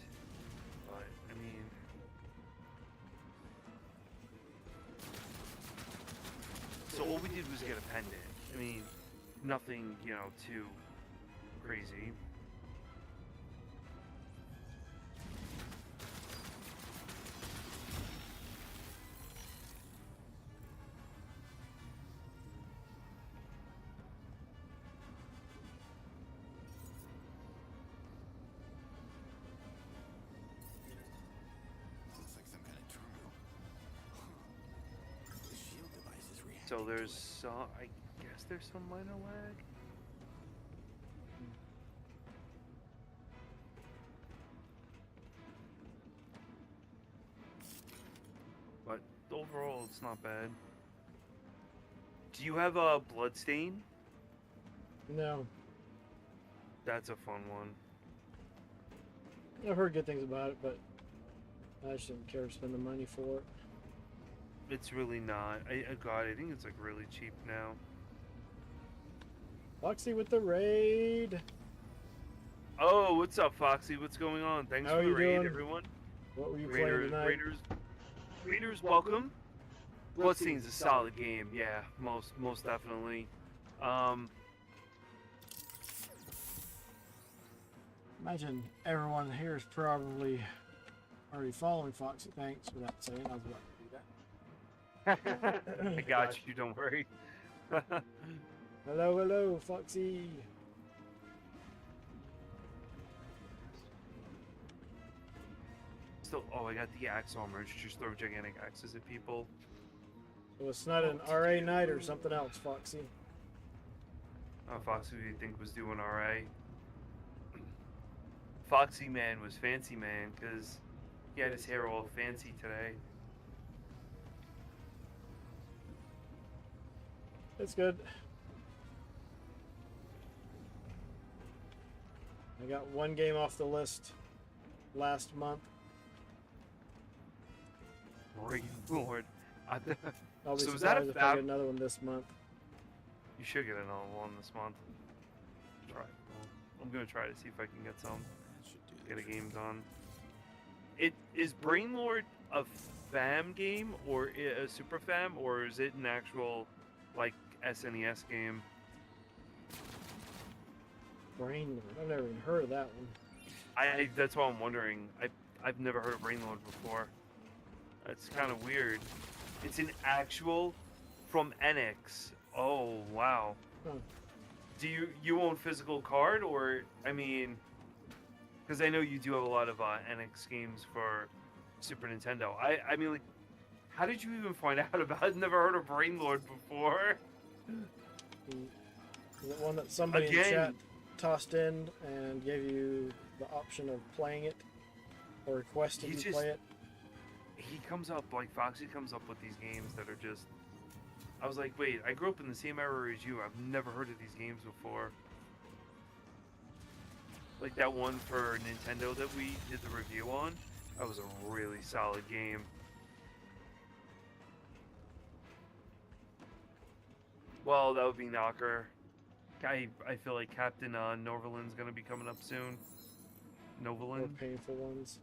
Speaker 9: But, I mean... So all we did was get a pendant. I mean, nothing, too crazy. So there's some, I guess there's some minor lag. But overall, it's not bad. Do you have a Bloodstain?
Speaker 3: No.
Speaker 9: That's a fun one.
Speaker 3: I've heard good things about it, but I just didn't care to spend the money for it.
Speaker 9: It's really not. God, I think it's like really cheap now.
Speaker 3: Foxy with the raid.
Speaker 9: Oh, what's up, Foxy? What's going on? Thanks
Speaker 3: How
Speaker 9: for the
Speaker 3: you
Speaker 9: raid,
Speaker 3: doing?
Speaker 9: everyone.
Speaker 3: What were you playing tonight?
Speaker 9: Raiders, welcome. Bloodstain's a solid game, yeah, most definitely.
Speaker 3: Imagine everyone here is probably already following Foxy. Thanks for that saying. I was about to do that.
Speaker 9: I got you, don't worry.
Speaker 3: Hello, hello, Foxy.
Speaker 9: Still, oh, I got the axe armor. Just throw gigantic axes at people.
Speaker 3: So it's not an RA night or something else, Foxy.
Speaker 9: Foxy, who do you think was doing RA? Foxy Man was Fancy Man, because he had his hair all fancy today.
Speaker 3: It's good. I got one game off the list last month.
Speaker 9: Great Lord.
Speaker 3: I'll be
Speaker 9: So
Speaker 3: surprised
Speaker 9: is that a
Speaker 3: if I
Speaker 9: fab?
Speaker 3: get another one this month.
Speaker 9: You should get another one this month. Try. I'm gonna try to see if I can get some. Get a game done. Is Brainlord a fam game or a super fam, or is it an actual like SNES game?
Speaker 3: Brain Lord. I've never even heard of that one.
Speaker 9: That's what I'm wondering. I've never heard of Brainlord before. That's kind of weird. It's an actual from NX. Oh wow.
Speaker 3: Huh.
Speaker 9: Do you own physical card, or I mean, because I know you do have a lot of NX games for Super Nintendo. I mean, like, how did you even find out about it? I've never heard of Brainlord before.
Speaker 3: Is it one that somebody in chat tossed in and gave you the option of playing it, or requested you play it?
Speaker 9: He comes up, like Foxy comes up with these games that are just... I was like, wait, I grew up in the same era as you. I've never heard of these games before. Like that one for Nintendo that we did the review on. That was a really solid game. Well, that would be Knocker. I feel like Captain Noverland's gonna be coming up soon.
Speaker 3: More
Speaker 9: Noverland.
Speaker 3: painful ones.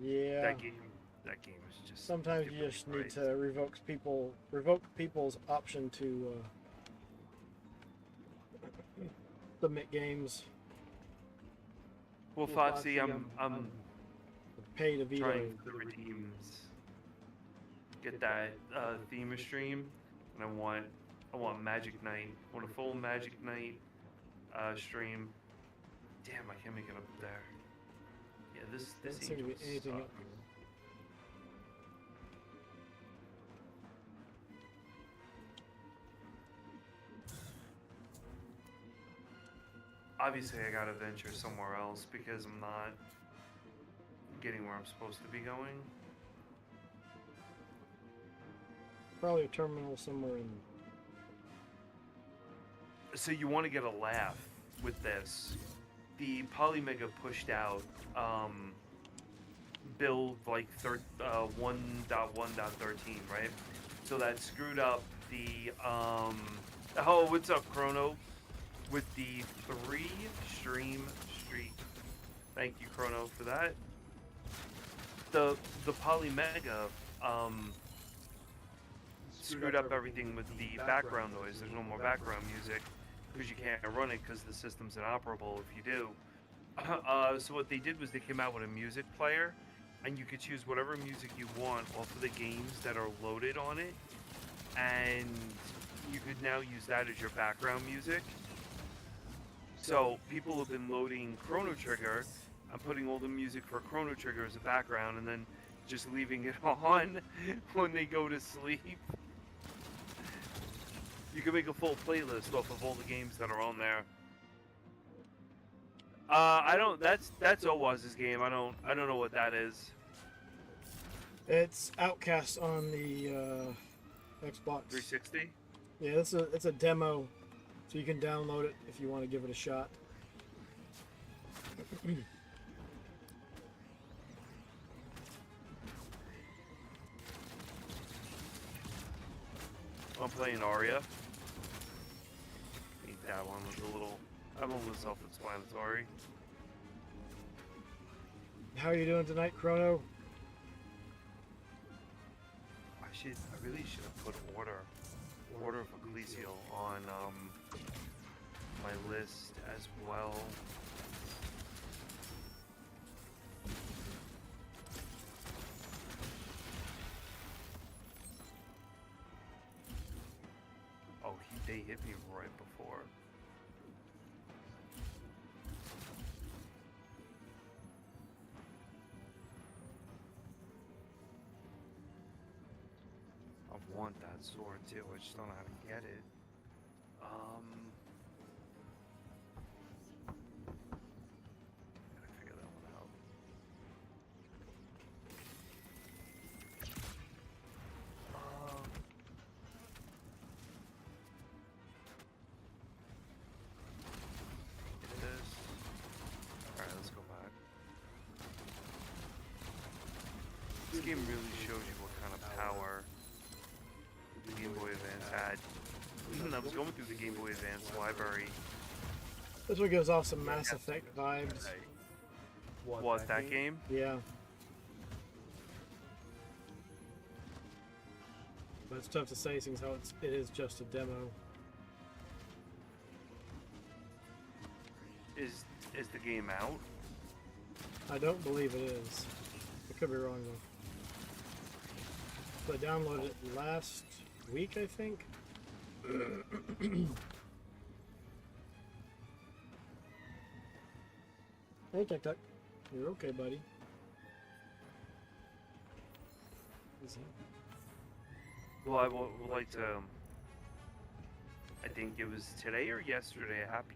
Speaker 3: Yeah.
Speaker 9: That game is just...
Speaker 3: Sometimes you just need to revoke people's option to submit games.
Speaker 9: Well, Foxy, I'm
Speaker 3: pay to veto.
Speaker 9: trying for the redeems. Get that theme stream, and I want Magic Knight. I want a full Magic Knight stream. Damn, I can't make it up there. Yeah, this
Speaker 3: Doesn't seem to be anything up here.
Speaker 9: Obviously, I gotta venture somewhere else because I'm not getting where I'm supposed to be going.
Speaker 3: Probably a terminal somewhere in.
Speaker 9: So you want to get a laugh with this. The Polymega pushed out build like 1.1.13, right? So that screwed up the oh, what's up, Chrono? With the 3-stream streak. Thank you, Chrono, for that. The Polymega screwed up everything with the background noise. There's no more background music because you can't run it because the system's inoperable if you do. So what they did was they came out with a music player, and you could choose whatever music you want off of the games that are loaded on it, and you could now use that as your background music. So people have been loading Chrono Trigger and putting all the music for Chrono Trigger as a background, and then just leaving it on when they go to sleep. You can make a full playlist off of all the games that are on there. I don't. That's Owaz's game. I don't know what that is.
Speaker 3: It's Outcast on the Xbox
Speaker 9: 360.
Speaker 3: Yeah, it's a demo, so you can download it if you want to give it a shot.
Speaker 9: I'm playing Aria. Hate that one was a little. I'm a little self-explanatory.
Speaker 3: How are you doing tonight, Chrono?
Speaker 9: I really should have put Order of Ecclesial on my list as well. Oh, they hit me right before. I want that sword too, I just don't know how to get it. Gotta figure that one out. It is. Alright, let's go back. This game really shows you what kind of power the Game Boy Advance had. I was going through the Game Boy Advance library.
Speaker 3: This one gives off some Mass Effect vibes.
Speaker 9: What, that game?
Speaker 3: Yeah. But it's tough to say since it is just a demo.
Speaker 9: Is the game out?
Speaker 3: I don't believe it is. I could be wrong though. So I downloaded it last week, I think. Hey, Tuck Tuck. You're okay, buddy. Is he?
Speaker 9: Well, I would like to. I think it was today or yesterday. A happy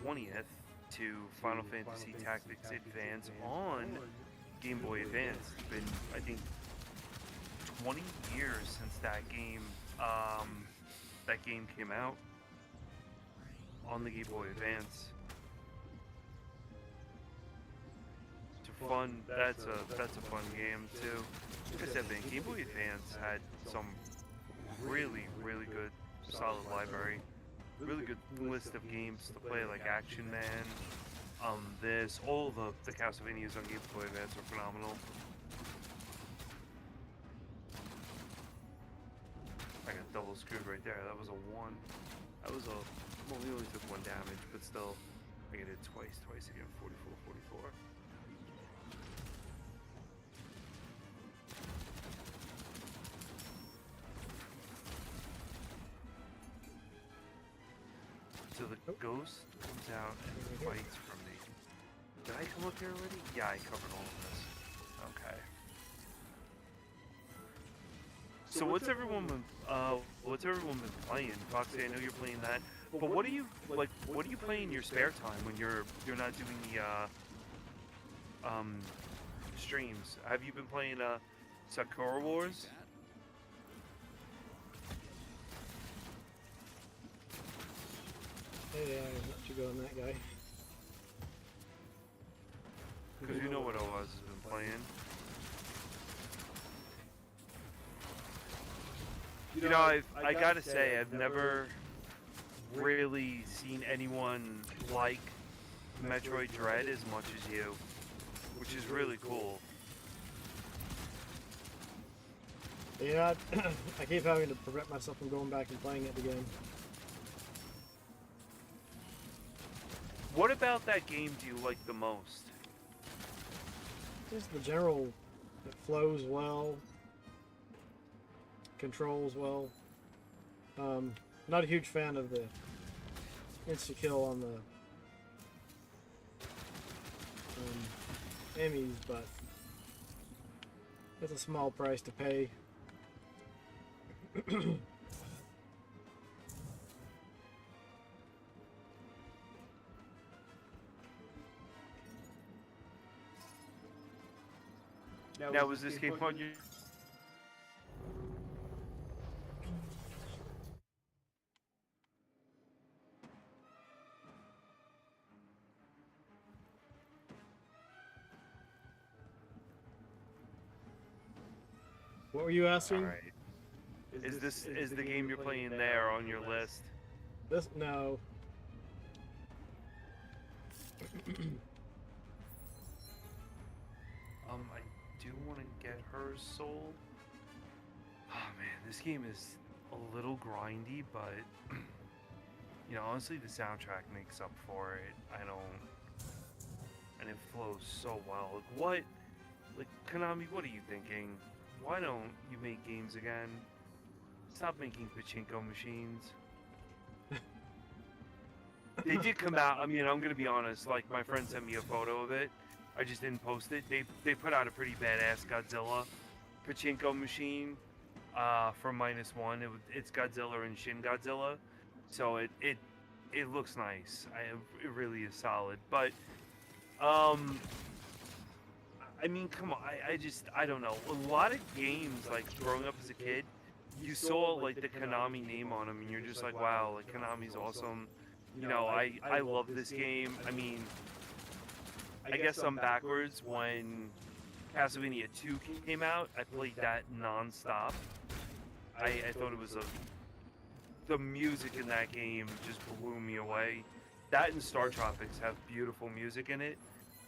Speaker 9: 20th to Final Fantasy Tactics Advance on Game Boy Advance. It's been, I think, 20 years since that game came out on the Game Boy Advance. It's a fun. That's a fun game too. Like I said, man, Game Boy Advance had some really good, solid library. Really good list of games to play, like Action Man. All the Castlevanias on Game Boy Advance are phenomenal. I got double screwed right there. That was a 1. That was a, well, we only took 1 damage, but still, I get it twice again, 44. So the ghost comes out and fights from me. Did I come up here already? Yeah, I covered all of this. Okay. So what's everyone been playing? Foxy, I know you're playing that. But what do you play in your spare time when you're not doing the streams? Have you been playing Sakura Wars?
Speaker 3: Hey, I let you go on that guy.
Speaker 9: Because you know what Oaz has been playing. You know, I gotta say, I've never really seen anyone like Metroid Dread as much as you, which is really cool.
Speaker 3: Yeah, I keep having to prevent myself from going back and playing it again.
Speaker 9: What about that game do you like the most?
Speaker 3: Just the general, it flows well, controls well. Not a huge fan of the insta-kill on the Emmys, but it's a small price to pay.
Speaker 9: Now, was this game on you?
Speaker 3: What were you asking?
Speaker 9: All right. Is the game you're playing there on your list?
Speaker 3: This no.
Speaker 9: I do want to get her soul. Oh man, this game is a little grindy, but you know, honestly, the soundtrack makes up for it. And it flows so well. Like Konami, what are you thinking? Why don't you make games again? Stop making pachinko machines. They did come out. I mean, I'm gonna be honest. Like, my friend sent me a photo of it. I just didn't post it. They put out a pretty badass Godzilla pachinko machine from -1. It's Godzilla and Shin Godzilla, so it looks nice. It really is solid. But I mean, come on. I don't know. A lot of games, like growing up as a kid, you saw like the Konami name on them, and you're just like, wow, like Konami's awesome. You know, I love this game. I mean, I guess I'm backwards. When Castlevania 2 came out, I played that non-stop. I thought it was the music in that game just blew me away. That and Star Tropics have beautiful music in it.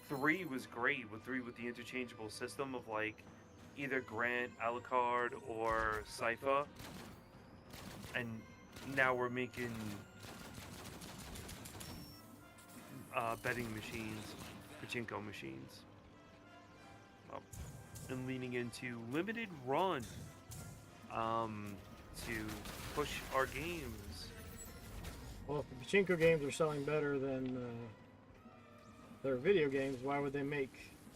Speaker 9: 3 was great, with the interchangeable system of like either Grant, Alucard, or Sypha. And now we're making betting machines, pachinko machines, and leaning into limited run to push our games.
Speaker 3: Well, if the pachinko games are selling better than their video games, why would they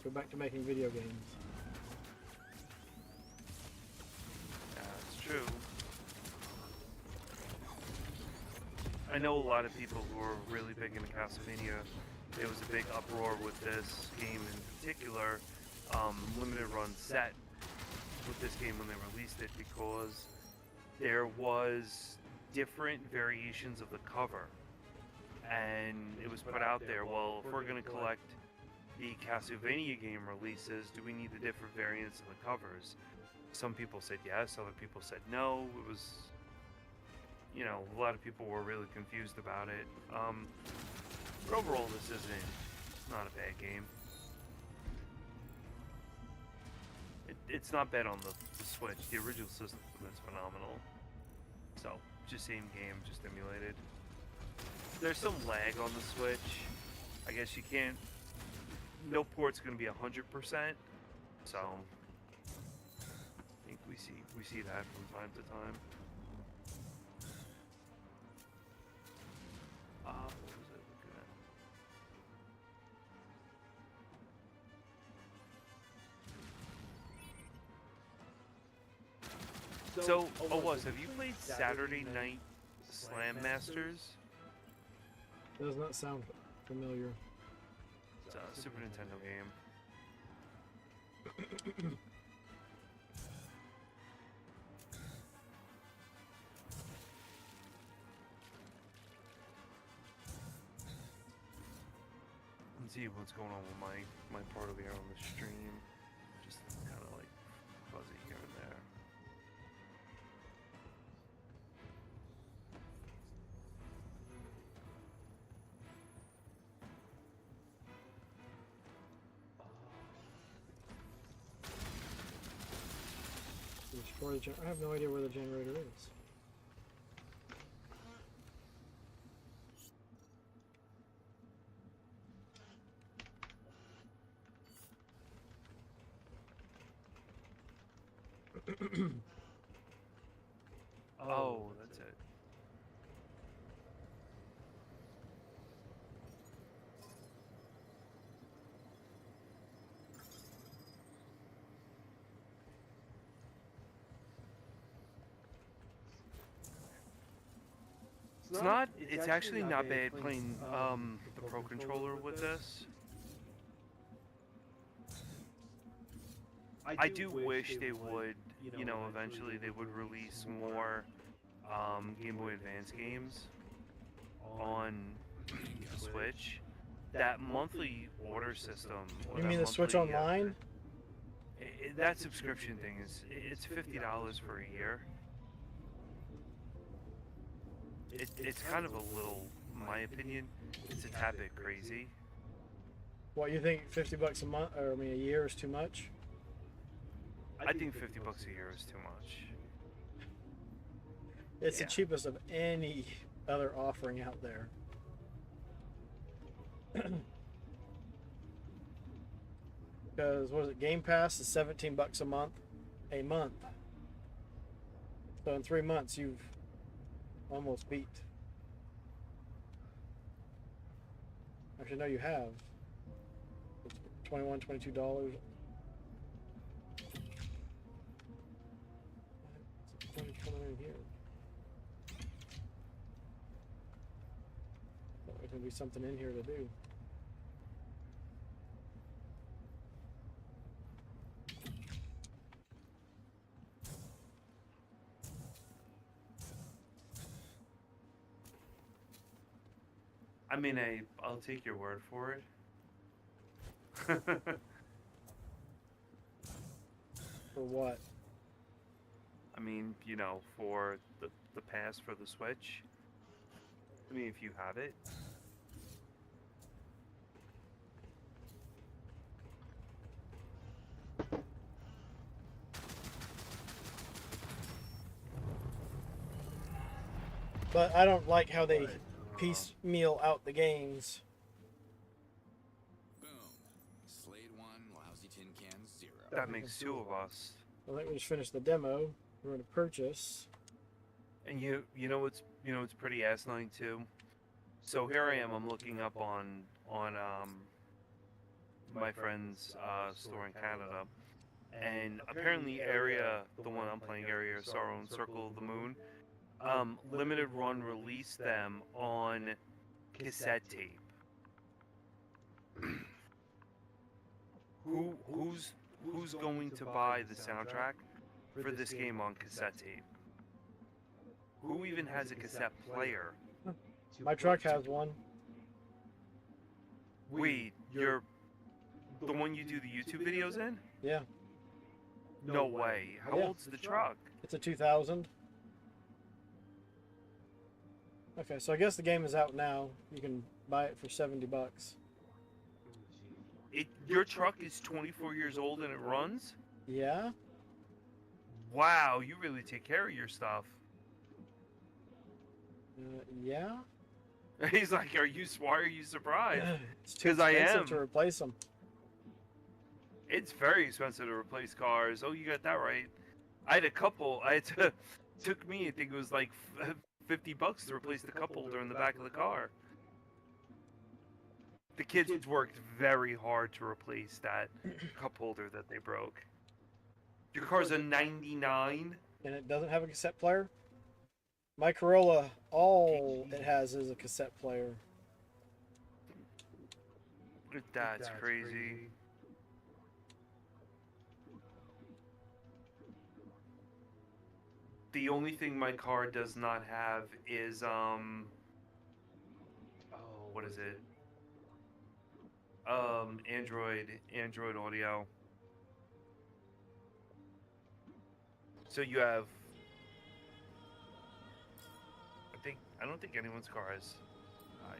Speaker 3: go back to making video games?
Speaker 9: Yeah, that's true. I know a lot of people who are really big into Castlevania. There was a big uproar with this game in particular, limited run set with this game when they released it, because there was different variations of the cover, and it was put out there, well, if we're going to collect the Castlevania game releases, do we need the different variants of the covers? Some people said yes, other people said no. It was, you know, a lot of people were really confused about it. But overall, this it's not a bad game. It's not bad on the Switch. The original system is phenomenal. So, just same game, just emulated. There's some lag on the Switch. I guess you can't... No port's going to be 100%. So, I think we see that from time to time. What was I looking at? So, have you played Saturday Night Slam Masters?
Speaker 3: Does not sound familiar.
Speaker 9: It's a Super Nintendo game. Let's see what's going on with my part over here on the stream. Just kind of like fuzzy here and there.
Speaker 3: I have no idea where the generator is.
Speaker 9: Oh, that's it. It's actually not bad playing the Pro Controller with this. I do wish they would, you know, eventually they would release more Game Boy Advance games on the Switch. That monthly order system.
Speaker 3: You mean the Switch Online?
Speaker 9: That subscription thing it's $50 for a year. It's kind of a little, in my opinion, it's a tad bit crazy.
Speaker 3: What, you think $50 a month, or I mean a year is too much?
Speaker 9: I think $50 a year is too much.
Speaker 3: It's the cheapest of any other offering out there. Because what is it? Game Pass is $17 a month. So in 3 months you've almost beat. Actually, no, you have. It's $21, $22. What's coming in here? Thought there could be something in here to do.
Speaker 9: I mean, I'll take your word for it.
Speaker 3: For what?
Speaker 9: I mean, you know, for the pass for the Switch. I mean, if you have it.
Speaker 3: But I don't like how they piecemeal out the games.
Speaker 9: That makes 2 of us.
Speaker 3: I think we just finished the demo. We're going to purchase.
Speaker 9: And you know it's pretty asinine too. So here I am. I'm looking up on my friend's store in Canada, and apparently area, the one I'm playing, Area Sorrow and Circle of the Moon, limited run released them on cassette tape. Who's going to buy the soundtrack for this game on cassette tape? Who even has a cassette player?
Speaker 3: My truck has one.
Speaker 9: Wait, you're the one you do the YouTube videos in?
Speaker 3: Yeah.
Speaker 9: No way. How
Speaker 3: Yeah.
Speaker 9: old's the truck?
Speaker 3: It's a 2000. Okay, so I guess the game is out now. You can buy it for $70.
Speaker 9: Your truck is 24 years old and it runs?
Speaker 3: Yeah?
Speaker 9: Wow, you really take care of your stuff.
Speaker 3: Yeah?
Speaker 9: He's like, why are you surprised?
Speaker 3: It's too
Speaker 9: 'Cause I
Speaker 3: expensive
Speaker 9: am.
Speaker 3: to replace them.
Speaker 9: It's very expensive to replace cars. Oh, you got that right. I had a couple. Took me, I think it was like $50 to replace the cup holder in the back of the car. The kids worked very hard to replace that cup holder that they broke. Your car's a 99?
Speaker 3: And it doesn't have a cassette player? My Corolla, all it has is a cassette player.
Speaker 9: That's crazy. The only thing my car does not have is what is it? Android Audio. So you have, I don't think anyone's car has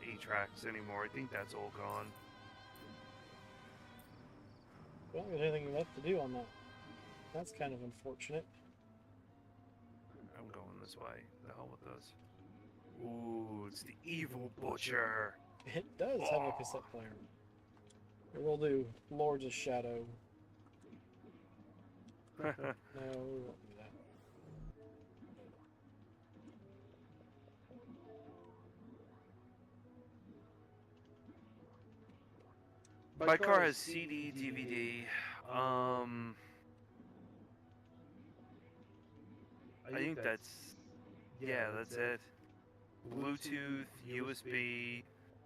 Speaker 9: 8 tracks anymore. I think that's all gone.
Speaker 3: Well, there's anything left to do on that. That's kind of unfortunate.
Speaker 9: I'm going this way. The hell with this. Ooh, it's the evil butcher.
Speaker 3: It does have a cassette player. Here we'll do Lords of Shadow. No, we won't do that.
Speaker 9: My car has CD, DVD. I think that's it. Bluetooth, USB.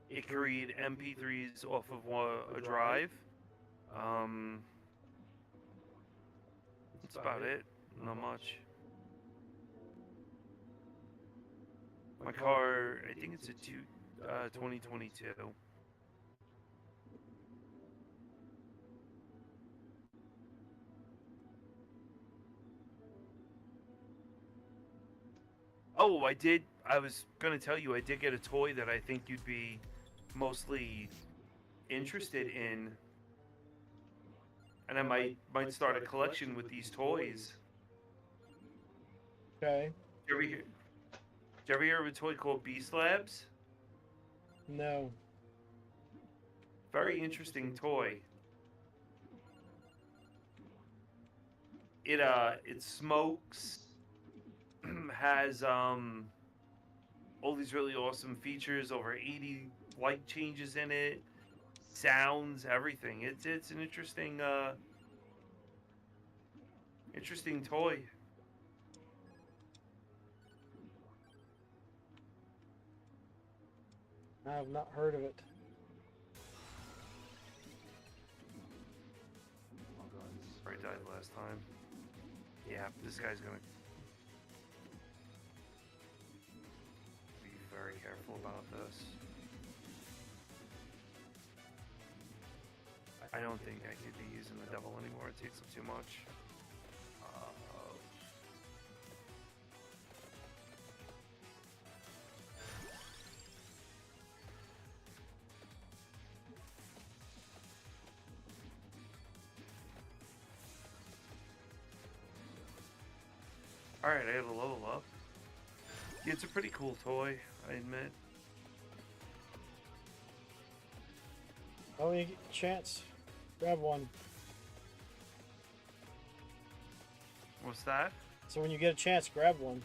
Speaker 9: It can read MP3s off of a drive. That's about it. Not much. My car, I think it's a 2022. Oh, I was gonna tell you, I did get a toy that I think you'd be mostly interested in. And I might start a collection with these toys.
Speaker 3: Okay.
Speaker 9: Did you ever hear of a toy called Beast Labs?
Speaker 3: No.
Speaker 9: Very interesting toy. It smokes, has all these really awesome features, over 80 light changes in it, sounds, everything. It's an interesting toy.
Speaker 3: I have not heard of it.
Speaker 9: Oh god, I died last time. Yeah, this guy's gonna be very careful about this. I don't think I could be using the devil anymore. It takes up too much. Alright, I have a level up. Yeah, it's a pretty cool toy, I admit.
Speaker 3: Oh, when you get a chance, grab one.
Speaker 9: What's that?
Speaker 3: So when you get a chance, grab one.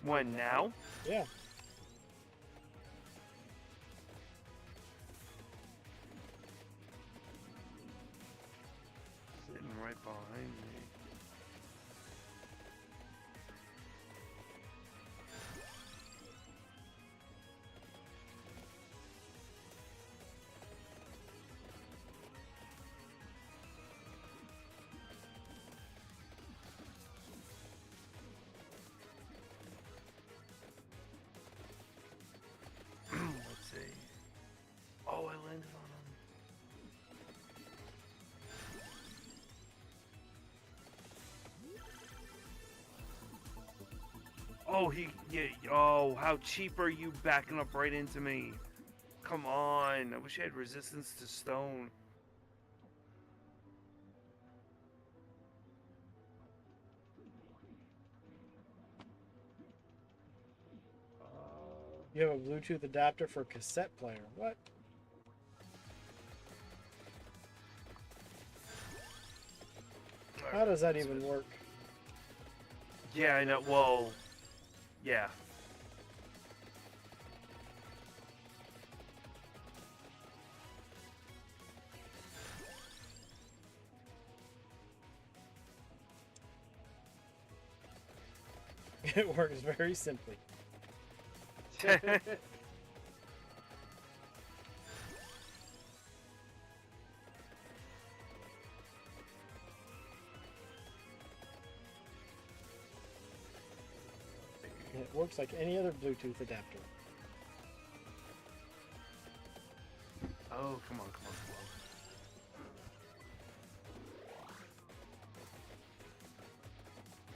Speaker 9: When now?
Speaker 3: Yeah.
Speaker 9: Sitting right behind me. Let's see. Oh, I landed on him. Oh, oh, how cheap are you backing up right into me? Come on. I wish I had resistance to stone.
Speaker 3: You have a Bluetooth adapter for a cassette player. What? How does that even work?
Speaker 9: Yeah, I know. Well, yeah.
Speaker 3: It works very simply. It works like any other Bluetooth adapter.
Speaker 9: Oh, come on, come on, come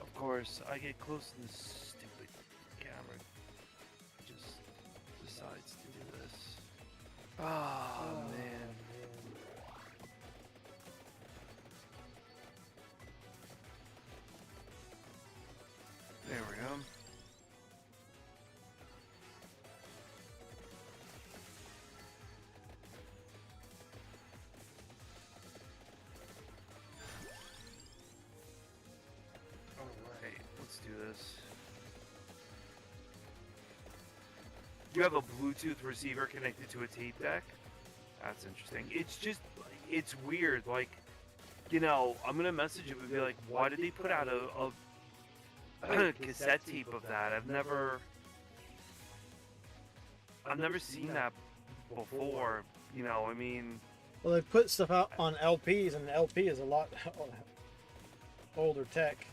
Speaker 9: on. Of course, I get close to this stupid camera. Just decides to do this. Oh, man. There we go. Alright, let's do this. You have a Bluetooth receiver connected to a tape deck? That's interesting. It's just, it's weird. Like, you know, I'm gonna message him and be like, why did they put out a cassette tape of that? I've never seen that before. You know, I mean,
Speaker 3: Well, they put stuff out on LPs, and the LP is a lot older tech.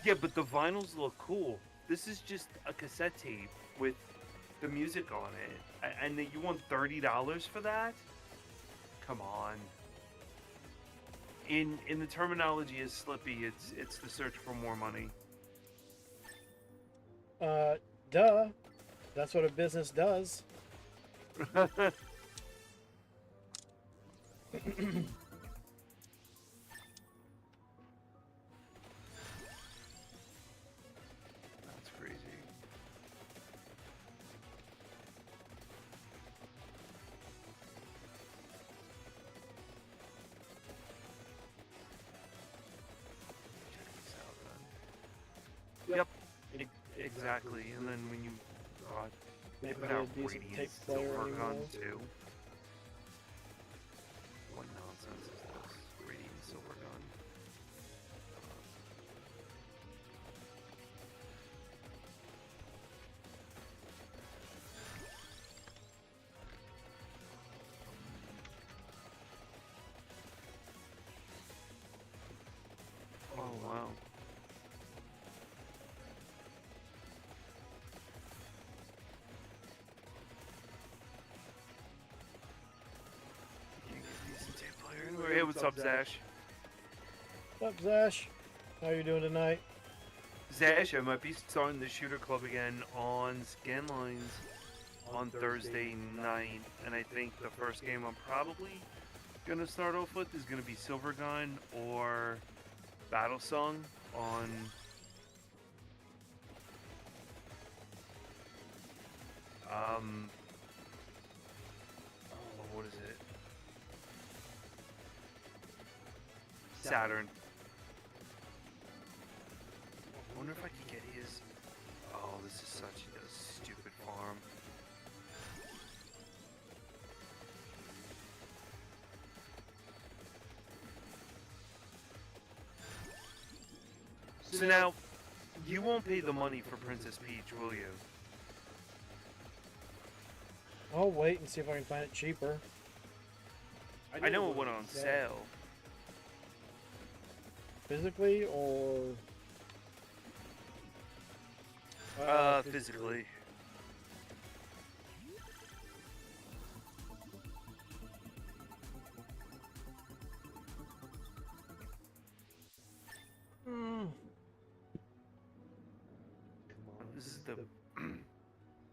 Speaker 9: yeah, but the vinyls look cool. This is just a cassette tape with the music on it, and you want $30 for that? Come on. In the terminology is Slippy, it's the search for more money.
Speaker 3: Duh. That's what a business does.
Speaker 9: That's crazy. Check this out, then. Yep, exactly. And then when you they put out
Speaker 3: Maybe a decent
Speaker 9: Radiant
Speaker 3: tape player
Speaker 9: Silver
Speaker 3: anymore.
Speaker 9: Gun too. What nonsense is this? Radiant Silver Gun. Oh wow. Can't get a decent tape player anywhere. Hey, what's up, Zash?
Speaker 3: What's up, Zash? How you doing tonight?
Speaker 9: Zash, I might be starting the shooter club again on Scanlines on Thursday night, and I think the first game I'm probably gonna start off with is gonna be Silver Gun or Battle Song on oh, what is it? Saturn. I wonder if I could get his. Oh, this is such a stupid farm. So now, you won't pay the money for Princess Peach, will you?
Speaker 3: I'll wait and see if I can find it cheaper.
Speaker 9: I know it went on sale.
Speaker 3: Physically or...
Speaker 9: Physically.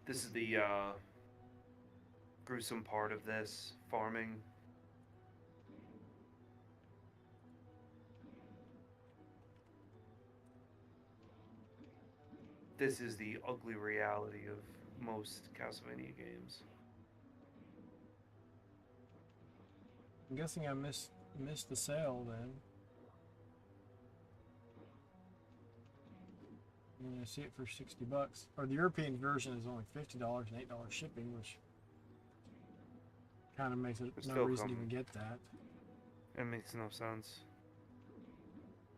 Speaker 9: This is the gruesome part of this farming. This is the ugly reality of most Castlevania games.
Speaker 3: I'm guessing I missed the sale then. And I see it for $60. Or the European version is only $50 and $8 shipping, which kind of makes it no reason to even get that.
Speaker 9: It makes no sense.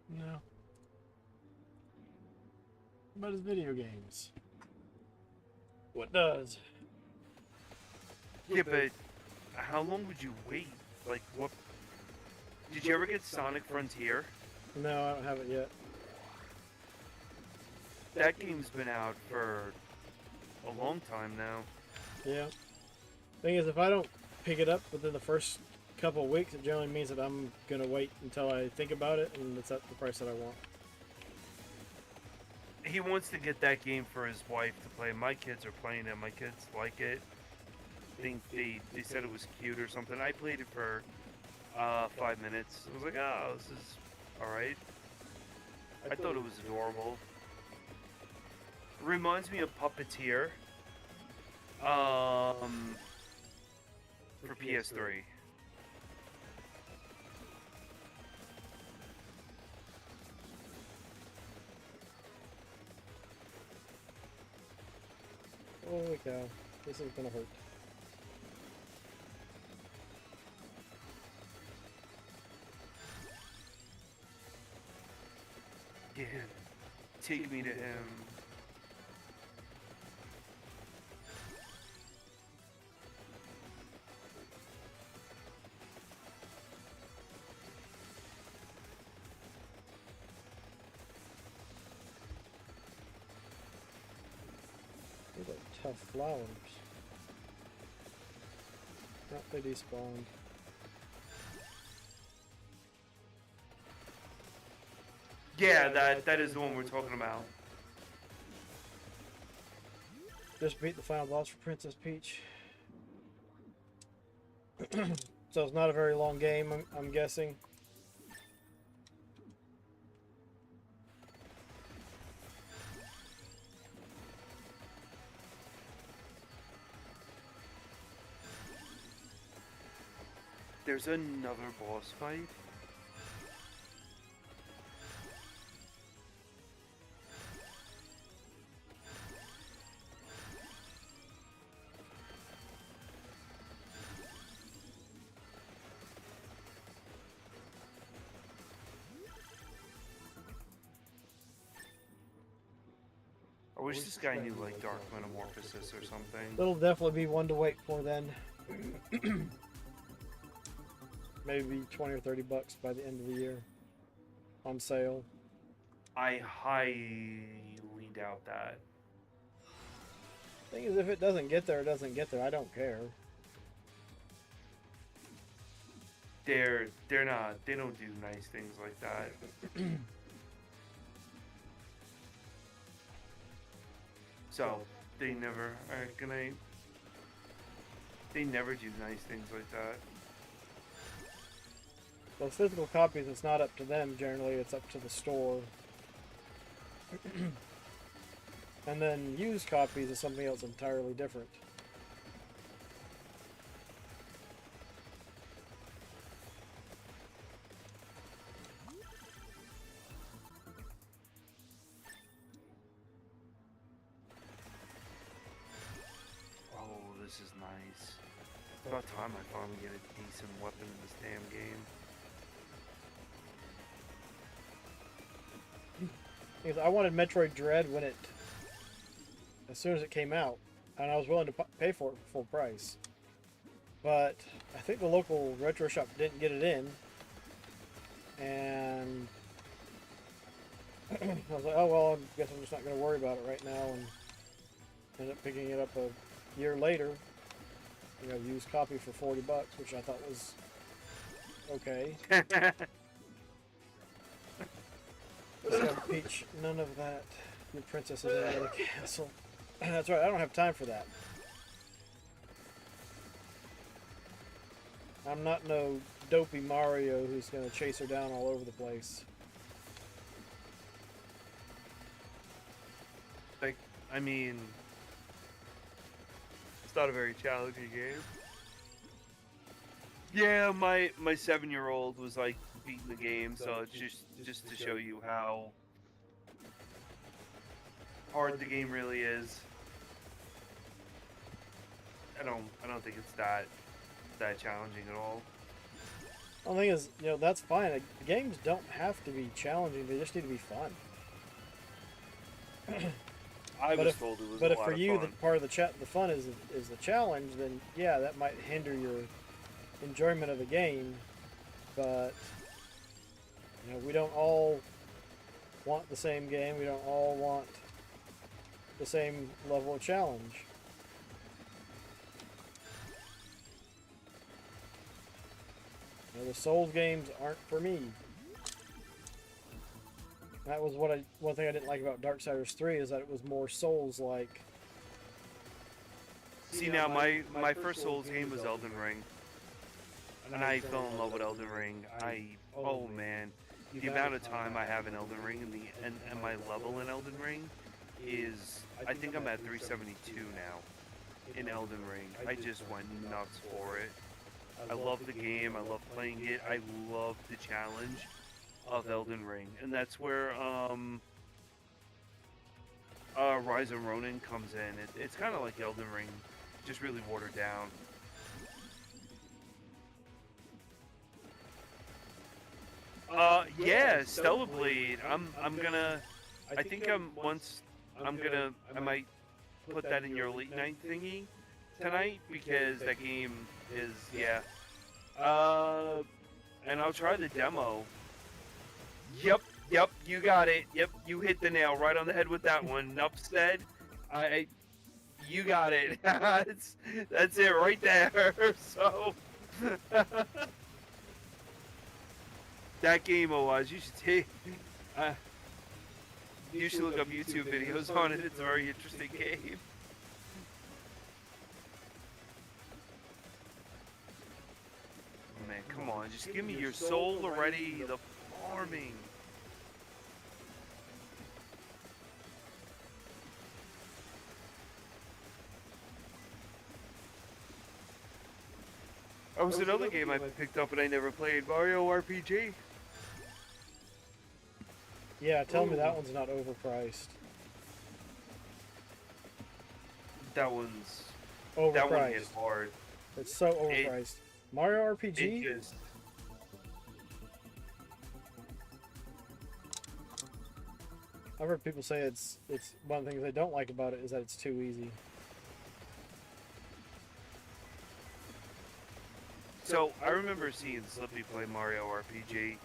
Speaker 3: No. But it's video games. What does?
Speaker 9: Yeah, but how long would you wait? Like, what? Did you ever get Sonic Frontier?
Speaker 3: No, I don't have it yet.
Speaker 9: That game's been out for a long time now.
Speaker 3: Yeah. Thing is, if I don't pick it up within the first couple of weeks, it generally means that I'm gonna wait until I think about it, and it's at the price that I want.
Speaker 9: He wants to get that game for his wife to play. My kids are playing it. My kids like it. I think they said it was cute or something. I played it for 5 minutes. I was like, oh, this is alright. I thought it was adorable. It reminds me of Puppeteer. For PS3.
Speaker 3: Holy cow, this is gonna hurt.
Speaker 9: Yeah, take me to him.
Speaker 3: These are tough flowers. Not they despawned.
Speaker 9: Yeah, that is the one we're talking about.
Speaker 3: Just beat the final boss for Princess Peach. So it's not a very long game, I'm guessing.
Speaker 9: There's another boss fight. I wish this guy knew like Dark Metamorphosis or something.
Speaker 3: It'll definitely be one to wait for then. Maybe 20 or 30 bucks by the end of the year on sale.
Speaker 9: I highly doubt that.
Speaker 3: Thing is, if it doesn't get there, it doesn't get there. I don't care.
Speaker 9: They're not. They don't do nice things like that. So they never are gonna. They never do nice things like that.
Speaker 3: Those physical copies, it's not up to them generally, it's up to the store. And then used copies is something else entirely different.
Speaker 9: this is nice. It's about time I finally get a decent weapon in this damn game.
Speaker 3: Because I wanted Metroid Dread when as soon as it came out, and I was willing to pay for it for full price. But I think the local retro shop didn't get it in, and I was like, oh well, I guess I'm just not going to worry about it right now, and ended up picking it up a year later. You know, used copy for $40, which I thought was okay. Peach, none of that. Your princess is in the castle. That's right, I don't have time for that. I'm not no dopey Mario who's going to chase her down all over the place.
Speaker 9: Like, I mean, it's not a very challenging game. Yeah, my 7-year-old was like beating the game, so it's just to show you how hard the game really is. I don't think it's that challenging at all.
Speaker 3: The thing is, you know, that's fine. The games don't have to be challenging; they just need to be fun.
Speaker 9: I was told it was
Speaker 3: but
Speaker 9: a
Speaker 3: if
Speaker 9: lot
Speaker 3: for
Speaker 9: of
Speaker 3: you
Speaker 9: fun.
Speaker 3: the part of the fun is the challenge, then yeah, that might hinder your enjoyment of the game. But you know, we don't all want the same game. We don't all want the same level of challenge. You know, the Souls games aren't for me. That was one thing I didn't like about Darksiders 3 is that it was more Souls-like.
Speaker 9: See now, my first Souls game was Elden Ring, and I fell in love with Elden Ring. Oh man, the amount of time I have in Elden Ring and my level in Elden Ring is, I think I'm at 372 now in Elden Ring. I just went nuts for it. I love the game. I love playing it. I love the challenge of Elden Ring, and that's where Rise of Ronin comes in. It's kind of like Elden Ring, just really watered down. Yeah, Stellar Blade. I might put that in your late night thingy tonight, because that game is, yeah. And I'll try the demo. Yep, you got it. Yep, you hit the nail right on the head with that one. Enough said. You got it. That's it right there. So, that game was. You should take. You should look up YouTube videos on it. It's a very interesting game. Oh, man, come on, just give me your soul already. The farming. That was another game I picked up and I never played, Mario RPG.
Speaker 3: Yeah, tell me that one's not overpriced.
Speaker 9: That one's
Speaker 3: Overpriced.
Speaker 9: That one hit hard.
Speaker 3: It's so overpriced. Mario RPG?
Speaker 9: It just,
Speaker 3: I've heard people say it's one of the things they don't like about it is that it's too easy.
Speaker 9: so I remember seeing Slippy play Mario RPG,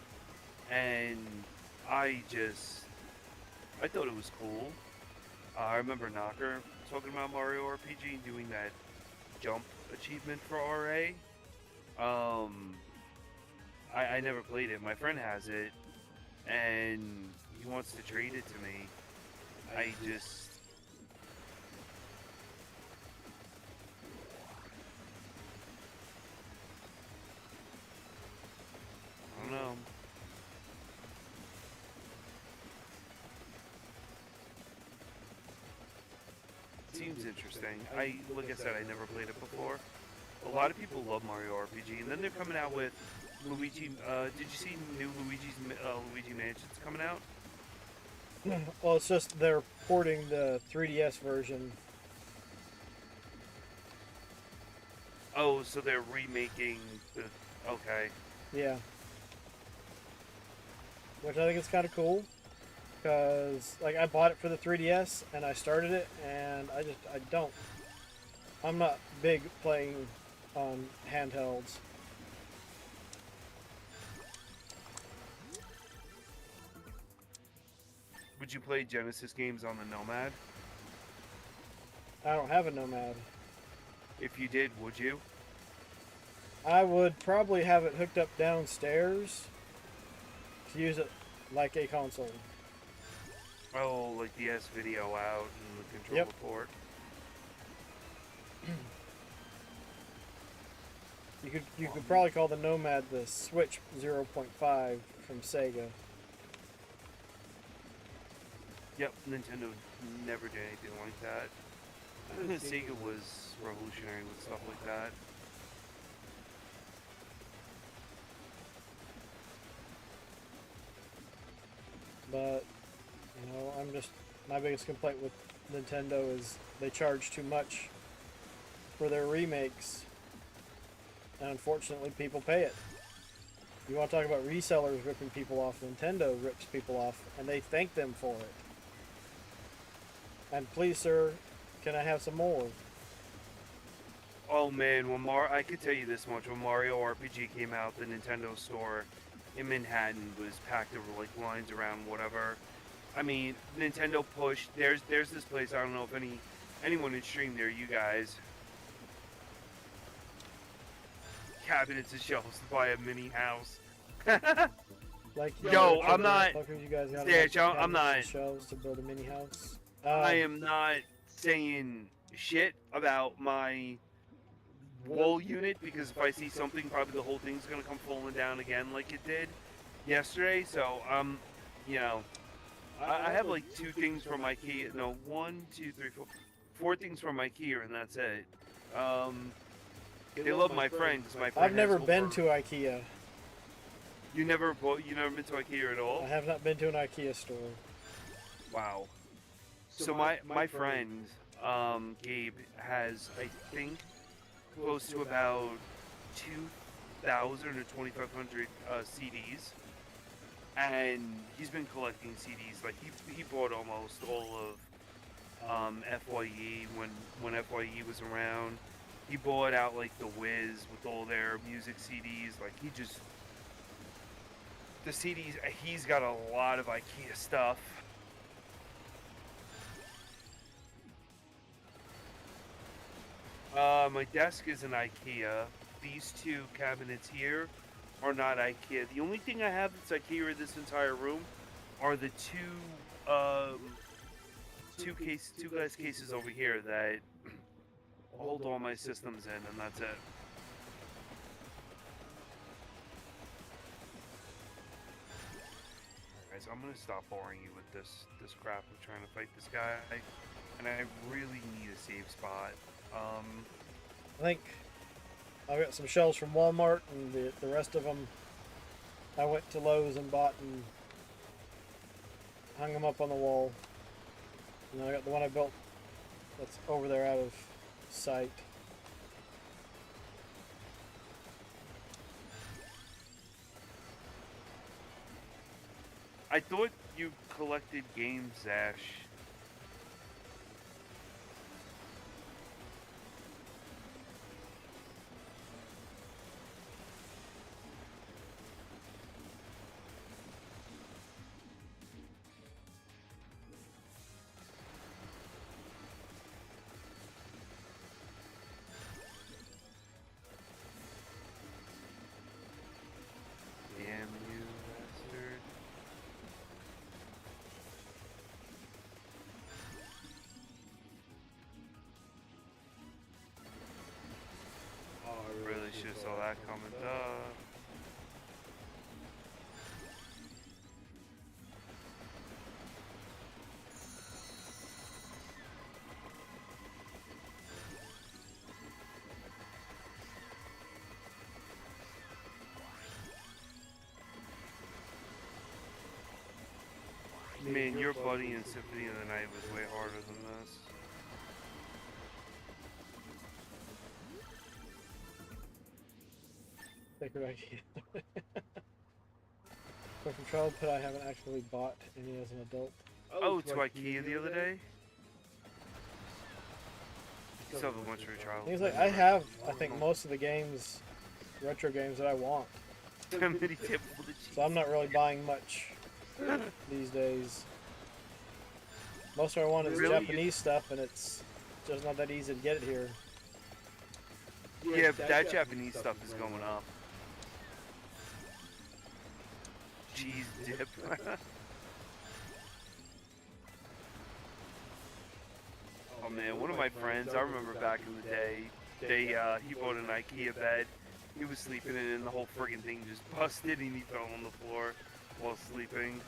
Speaker 9: and I thought it was cool. I remember Knocker talking about Mario RPG and doing that jump achievement for RA. I never played it. My friend has it, and he wants to trade it to me. I don't know. Seems interesting. Like I said, I never played it before. A lot of people love Mario RPG, and then they're coming out with Luigi. Did you see new Luigi Mansion's coming out?
Speaker 3: Well, it's just they're porting the 3DS version
Speaker 9: Oh, so they're remaking the. Okay.
Speaker 3: Yeah. Which I think is kind of cool. Because, like, I bought it for the 3DS, and I started it, and I'm not big playing on handhelds.
Speaker 9: Would you play Genesis games on the Nomad?
Speaker 3: I don't have a Nomad.
Speaker 9: If you did, would you?
Speaker 3: I would probably have it hooked up downstairs to use it like a console.
Speaker 9: Oh, like the S video out and the controller
Speaker 3: Yep.
Speaker 9: port.
Speaker 3: You could probably call the Nomad the Switch 0.5 from Sega.
Speaker 9: Yep, Nintendo never did anything like that. Sega was revolutionary with stuff like that.
Speaker 3: But, you know, my biggest complaint with Nintendo is they charge too much for their remakes. And unfortunately, people pay it. You want to talk about resellers ripping people off, Nintendo rips people off, and they thank them for it. And please, sir, can I have some more?
Speaker 9: Oh man, I could tell you this much: when Mario RPG came out, the Nintendo store in Manhattan was packed over like lines around whatever. I mean, Nintendo pushed. There's this place. I don't know if anyone in stream there. You guys, cabinets and shelves to buy a mini house.
Speaker 3: Like,
Speaker 9: Yo, I'm not.
Speaker 3: You guys got
Speaker 9: Stitch, I'm not.
Speaker 3: shelves to build a mini house.
Speaker 9: I am not saying shit about my wall unit, because if I see something, probably the whole thing's gonna come falling down again like it did yesterday. So you know, I have like 2 things from IKEA. No, 1, 2, 3, 4 things from IKEA, and that's it. They love my friend because my friend.
Speaker 3: I've never
Speaker 9: has
Speaker 3: been
Speaker 9: over-
Speaker 3: to IKEA.
Speaker 9: You never been to IKEA at all?
Speaker 3: I have not been to an IKEA store.
Speaker 9: Wow. So my friend Gabe has, I think, close to about 2,000 or 2,500 CDs, and he's been collecting CDs. Like he bought almost all of FYE when FYE was around. He bought out like the Wiz with all their music CDs. Like the CDs. He's got a lot of IKEA stuff. My desk is an IKEA. These 2 cabinets here are not IKEA. The only thing I have that's IKEA in this entire room are the 2 glass cases over here that hold all my systems in, and that's it. Guys, I'm gonna stop boring you with this crap of trying to fight this guy, and I really need a save spot.
Speaker 3: I think I've got some shelves from Walmart, and the rest of them I went to Lowe's and bought and hung them up on the wall. And then I got the one I built that's over there out of sight.
Speaker 9: I thought you collected games, Ash. Damn you, bastard. Really should have saw that coming, duh. Man, your buddy in Symphony of the Night was way harder than this.
Speaker 3: Sacred idea. So from childhood, I haven't actually bought any as an adult.
Speaker 9: Oh, to IKEA the other day? Still have a bunch of your child.
Speaker 3: Things like I have, I think, most of the games, retro games that I want.
Speaker 9: How many table the cheese?
Speaker 3: So I'm not really buying much these days. Most of what I want is
Speaker 9: Really?
Speaker 3: Japanese stuff, and it's just not that easy to get it here.
Speaker 9: Yeah, but that Japanese stuff is going up. Cheese dip. Oh man, one of my friends, I remember back in the day, he bought an IKEA bed. He was sleeping in it and the whole friggin' thing just busted and he fell on the floor while sleeping.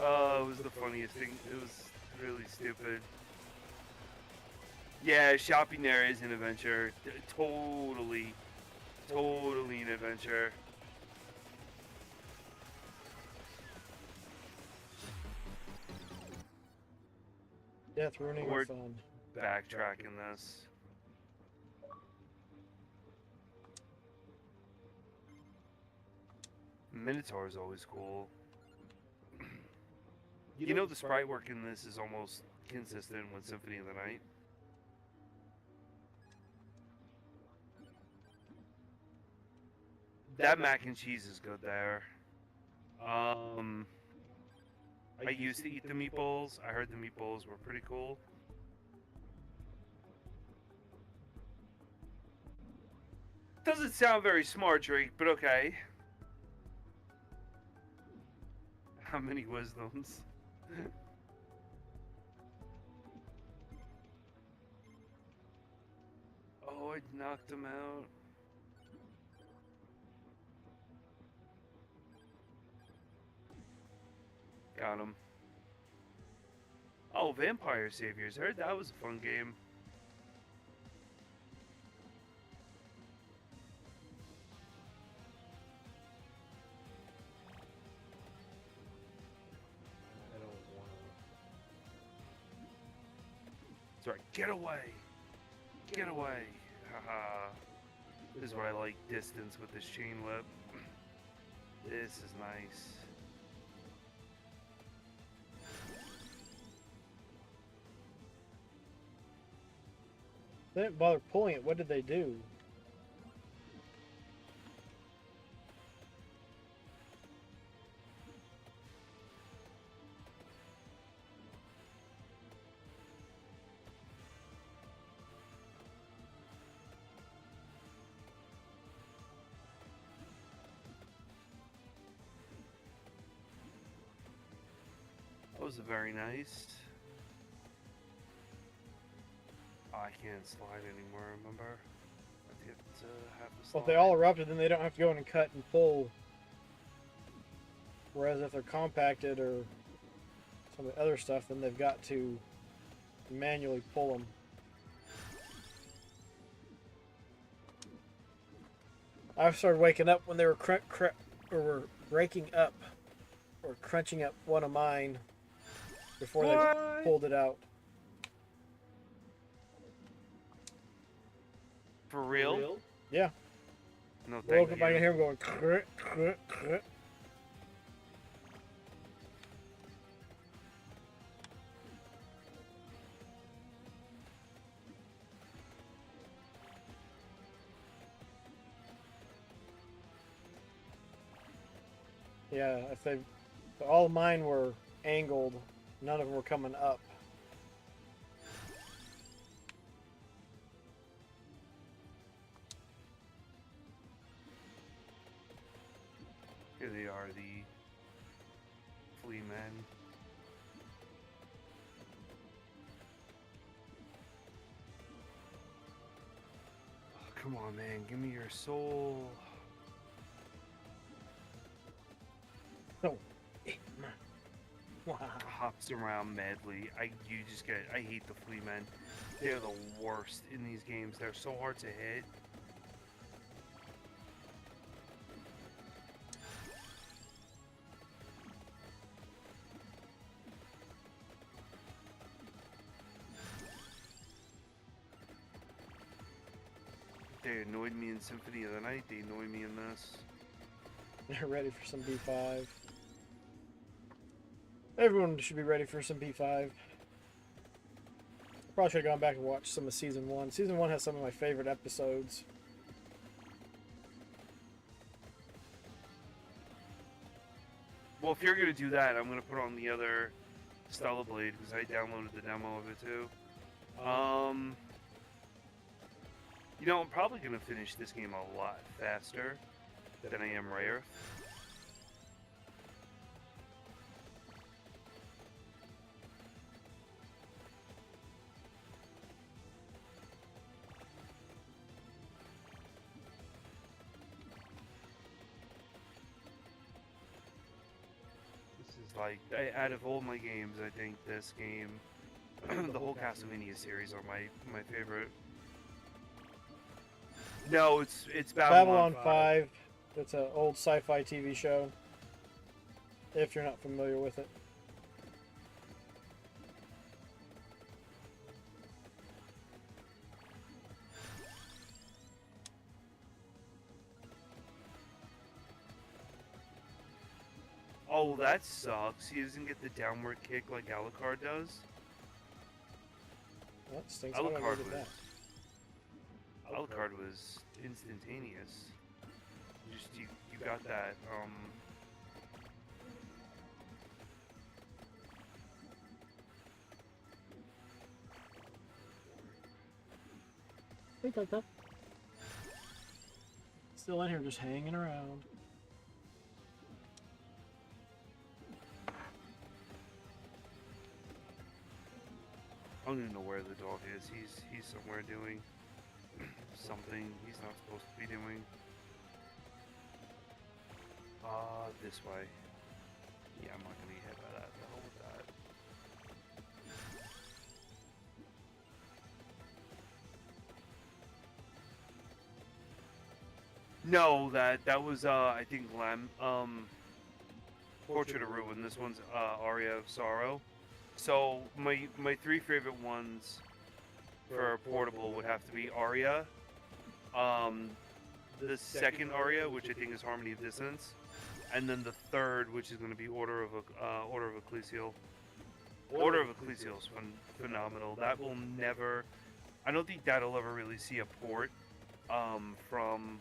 Speaker 9: Oh, it was the funniest thing. It was really stupid. Yeah, shopping there is an adventure. Totally an adventure.
Speaker 3: Death ruining
Speaker 9: We're
Speaker 3: our fun.
Speaker 9: backtracking this. Minotaur is always cool. You know the sprite work in this is almost consistent with Symphony of the Night. That mac and cheese is good there. I used to eat the meatballs. I heard the meatballs were pretty cool. Doesn't sound very smart, Drake, but okay. How many wisdoms? Oh, I knocked him out. Got him. Oh, Vampire Saviors. Heard that was a fun game.
Speaker 6: I don't want
Speaker 9: Sorry, get away! Get away! Haha. This is what I like, distance with this chain whip. This is nice.
Speaker 3: They didn't bother pulling it. What did they do?
Speaker 9: That was very nice. Oh, I can't slide anymore, remember? I get half the slide.
Speaker 3: Well, if they all erupted, then they don't have to go in and cut and pull. Whereas if they're compacted or some of the other stuff, then they've got to manually pull them. I started waking up when they were were breaking up or crunching up one of mine before they pulled it out.
Speaker 9: For real?
Speaker 3: Yeah.
Speaker 9: No,
Speaker 3: I
Speaker 9: thank
Speaker 3: woke up, I
Speaker 9: you.
Speaker 3: can hear him going. Krr, krr, krr. Yeah, if they, all of mine were angled, none of them were coming up.
Speaker 9: Here they are, the flea men. Oh, come on, man, give me your soul.
Speaker 3: No.
Speaker 9: Hops around madly. I hate the flea men. They're the worst in these games. They're so hard to hit. They annoyed me in Symphony of the Night. They annoy me in this.
Speaker 3: They're ready for some B5. Everyone should be ready for some B5. Probably should have gone back and watched some of Season 1. Season 1 has some of my favorite episodes.
Speaker 9: Well, if you're gonna do that, I'm gonna put on the other Stella Blade because I downloaded the demo of it too. You know, I'm probably gonna finish this game a lot faster than I am Rare. This is like, out of all my games, I think this game, the whole Castlevania series are my favorite. No, it's
Speaker 3: Babylon 5. It's an old sci-fi TV show. If you're not familiar with it.
Speaker 9: Oh, that sucks. He doesn't get the downward kick like Alucard does.
Speaker 3: That stinks. How do I
Speaker 9: Alucard
Speaker 3: get that?
Speaker 9: Alucard was instantaneous. You got that.
Speaker 3: Think like that. Still in here, just hanging around.
Speaker 9: I don't even know where the dog is. He's somewhere doing something he's not supposed to be doing. This way. Yeah, I'm not gonna get hit by that. The hell with that. No, that was I think Portrait of Ruin. This one's Aria of Sorrow. So my three favorite ones for portable would have to be Aria, the second Aria, which I think is Harmony of Dissonance, and then the third, which is going to be Order of Ecclesial. Order of Ecclesial is phenomenal. That will never, I don't think that'll ever really see a port from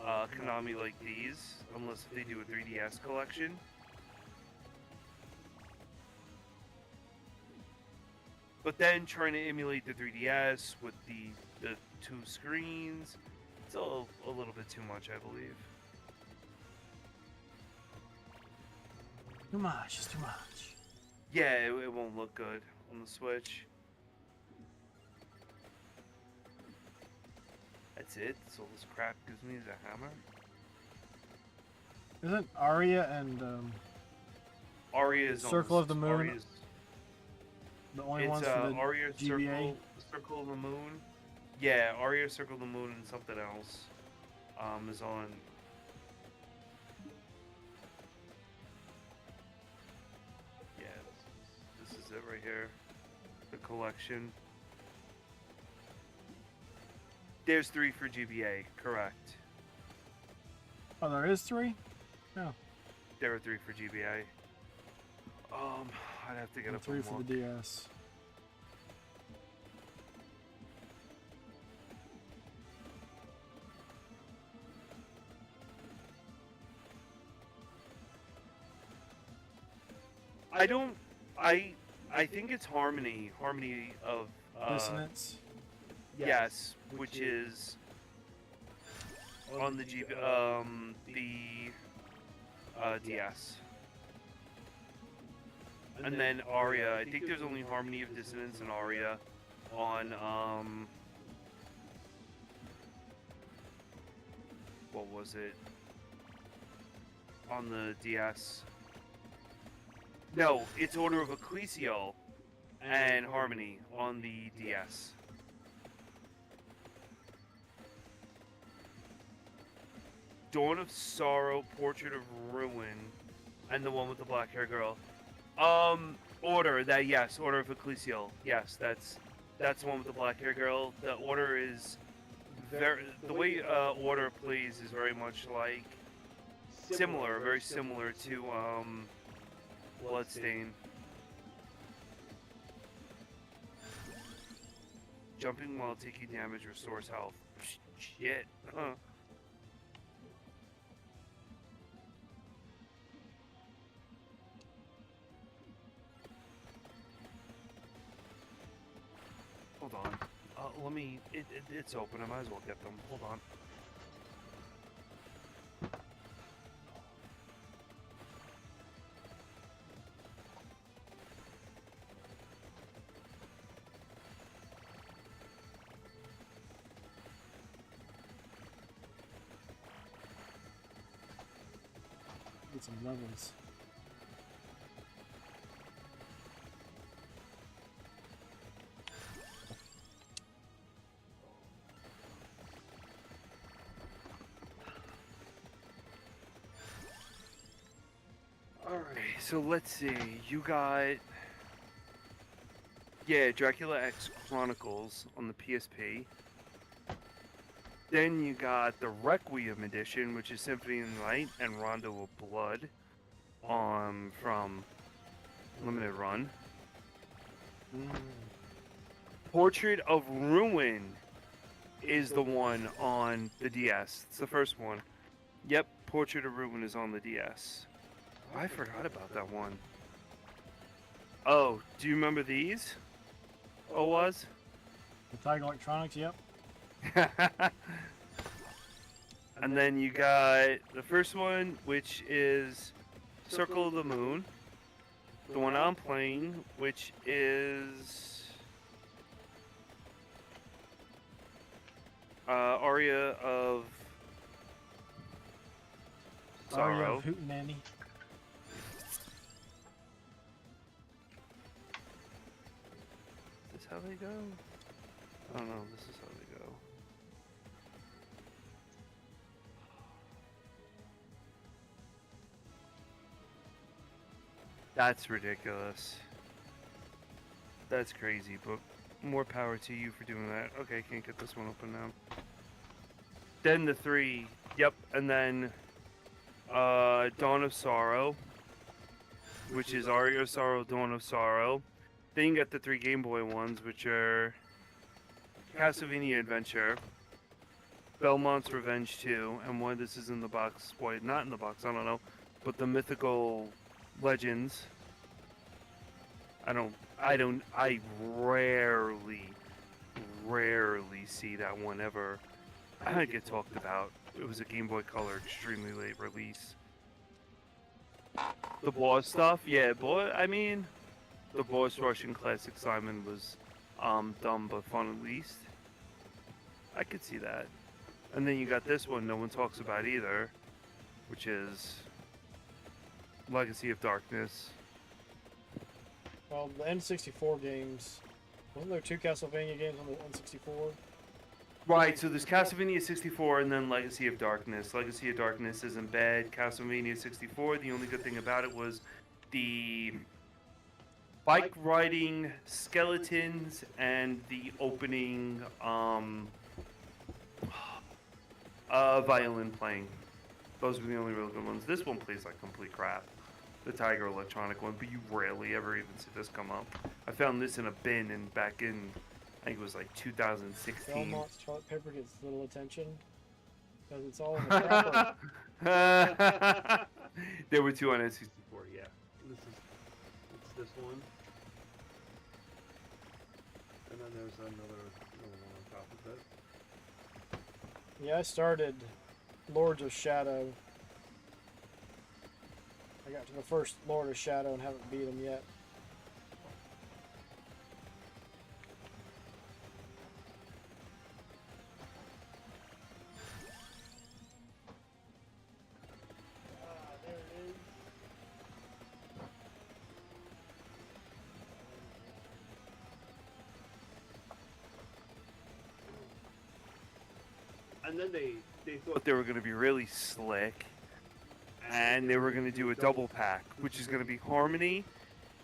Speaker 9: Konami like these, unless they do a 3DS collection. But then trying to emulate the 3DS with the two screens, it's a little bit too much, I believe.
Speaker 3: Too much, it's too much.
Speaker 9: Yeah, it won't look good on the Switch. That's it? That's all this crap gives me is a hammer?
Speaker 3: Isn't Aria and
Speaker 9: Aria is
Speaker 3: Circle of the Moon
Speaker 9: Aria's,
Speaker 3: the only
Speaker 9: it's
Speaker 3: ones for the
Speaker 9: Aria
Speaker 3: GBA?
Speaker 9: Circle of the Moon. Yeah, Aria, Circle of the Moon, and something else is on. Yeah, this is it right here. The collection. There's 3 for GBA, correct.
Speaker 3: Oh, there is 3? No.
Speaker 9: There are 3 for GBA. I'd have to get
Speaker 3: And
Speaker 9: up
Speaker 3: 3
Speaker 9: and
Speaker 3: for
Speaker 9: look.
Speaker 3: the DS.
Speaker 9: I think it's Harmony of
Speaker 3: Dissonance.
Speaker 9: yes, which is on the DS. And then Aria, I think there's only Harmony of Dissonance and Aria on what was it? On the DS. No, it's Order of Ecclesial and Harmony on the DS. Dawn of Sorrow, Portrait of Ruin, and the one with the black hair girl. Order of Ecclesial. Yes, that's the one with the black hair girl. The order is the way Order plays is very much like very similar to Bloodstain. Jumping while taking damage restores health. Shit. Huh. Hold on. Let me. It's open. I might as well get them. Hold on.
Speaker 3: Get some levels.
Speaker 9: Alright, so let's see. You got. Yeah, Dracula X Chronicles on the PSP. Then you got the Requiem edition, which is Symphony of the Night and Rondo of Blood from Limited Run. Portrait of Ruin is the one on the DS. It's the first one. Yep, Portrait of Ruin is on the DS. Oh, I forgot about that one. Oh, do you remember these? Was?
Speaker 3: The Tiger Electronics, yep.
Speaker 9: And then you got the first one, which is Circle of the Moon. The one I'm playing, which is Aria of Sorrow.
Speaker 3: Hootenanny.
Speaker 9: Is this how they go? I don't know. This is how they go. That's ridiculous. That's crazy, but more power to you for doing that. Okay, can't get this one open now. Then the 3, yep, and then Dawn of Sorrow, which is Aria of Sorrow, Dawn of Sorrow. Then you got the 3 Game Boy ones, which are Castlevania Adventure, Belmont's Revenge 2, and why this is in the box, why not in the box, I don't know, but the Mythical Legends. I rarely see that one ever get talked about. It was a Game Boy Color extremely late release. The boss stuff, yeah, I mean, the boss rush in Classic Simon was dumb but fun at least. I could see that. And then you got this one no one talks about either, which is Legacy of Darkness.
Speaker 3: Well, the N64 games, wasn't there 2 Castlevania games on the N64?
Speaker 9: Right, so there's Castlevania 64 and then Legacy of Darkness. Legacy of Darkness isn't bad. Castlevania 64, the only good thing about it was the bike riding skeletons and the opening violin playing. Those were the only real good ones. This one plays like complete crap. The Tiger Electronic one, but you rarely ever even see this come up. I found this in a bin and back in, I think it was like 2016.
Speaker 3: Belmont's toilet paper gets little attention because it's all in the proper.
Speaker 9: There were 2 on N64, yeah. It's this one. And then there's another one on top of it.
Speaker 3: Yeah, I started Lords of Shadow. I got to the first Lord of Shadow and haven't beat him yet. There it is.
Speaker 9: And then they thought they were going to be really slick. And they were going to do a double pack, which is going to be Harmony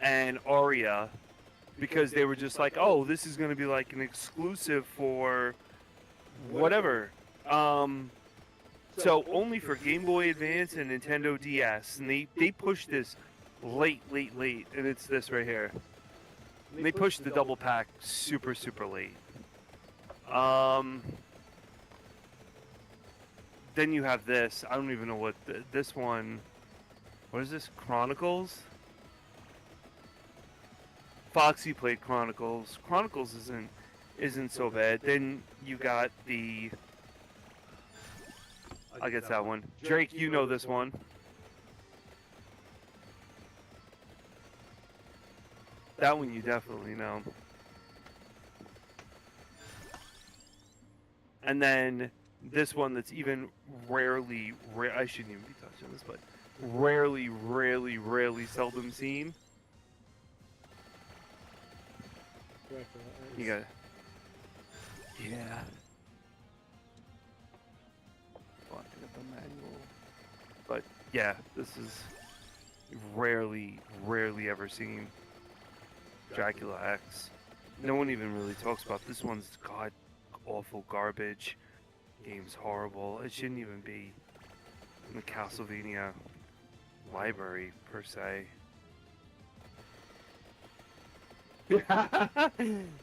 Speaker 9: and Aria, because they were just like, oh, this is going to be like an exclusive for whatever. So only for Game Boy Advance and Nintendo DS, and they pushed this late, and it's this right here. And they pushed the double pack super late. Then you have this. I don't even know what this one. What is this? Chronicles. Foxy played Chronicles. Chronicles isn't so bad. Then you got the. I guess that one. Drake, you know this one. That one you definitely know. And then this one that's even rarely, I shouldn't even be touching this, but rarely, seldom seen. You got, yeah. Oh, I got the manual. But yeah, this is rarely ever seen. Dracula X. No one even really talks about this one's god awful garbage. Game's horrible. It shouldn't even be in the Castlevania library per se.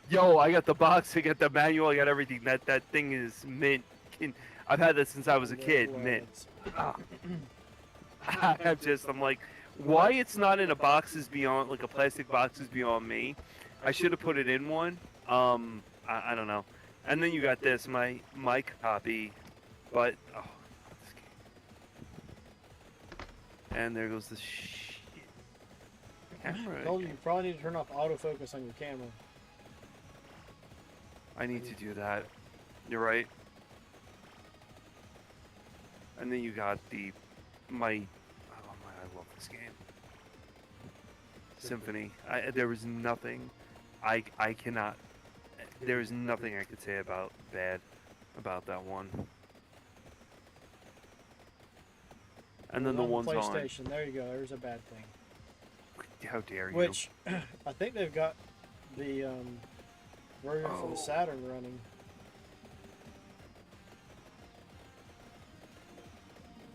Speaker 9: Yo, I got the box, I got the manual, I got everything. That thing is mint. I've had this since I was a kid. Mint. I'm like, why it's not in a box is beyond, like a plastic box is beyond me. I should have put it in one. I don't know. And then you got this, my copy, but oh, this game. And there goes the shit. Camera.
Speaker 3: Told you probably need to turn off autofocus on your camera.
Speaker 9: I need to do that. You're right. And then you got the I love this game. Symphony. There was nothing. I cannot. There is nothing I could say about that one. And then the ones on
Speaker 3: PlayStation. There you go. There's a bad thing.
Speaker 9: How dare you?
Speaker 3: Which I think they've got the version for the Saturn running.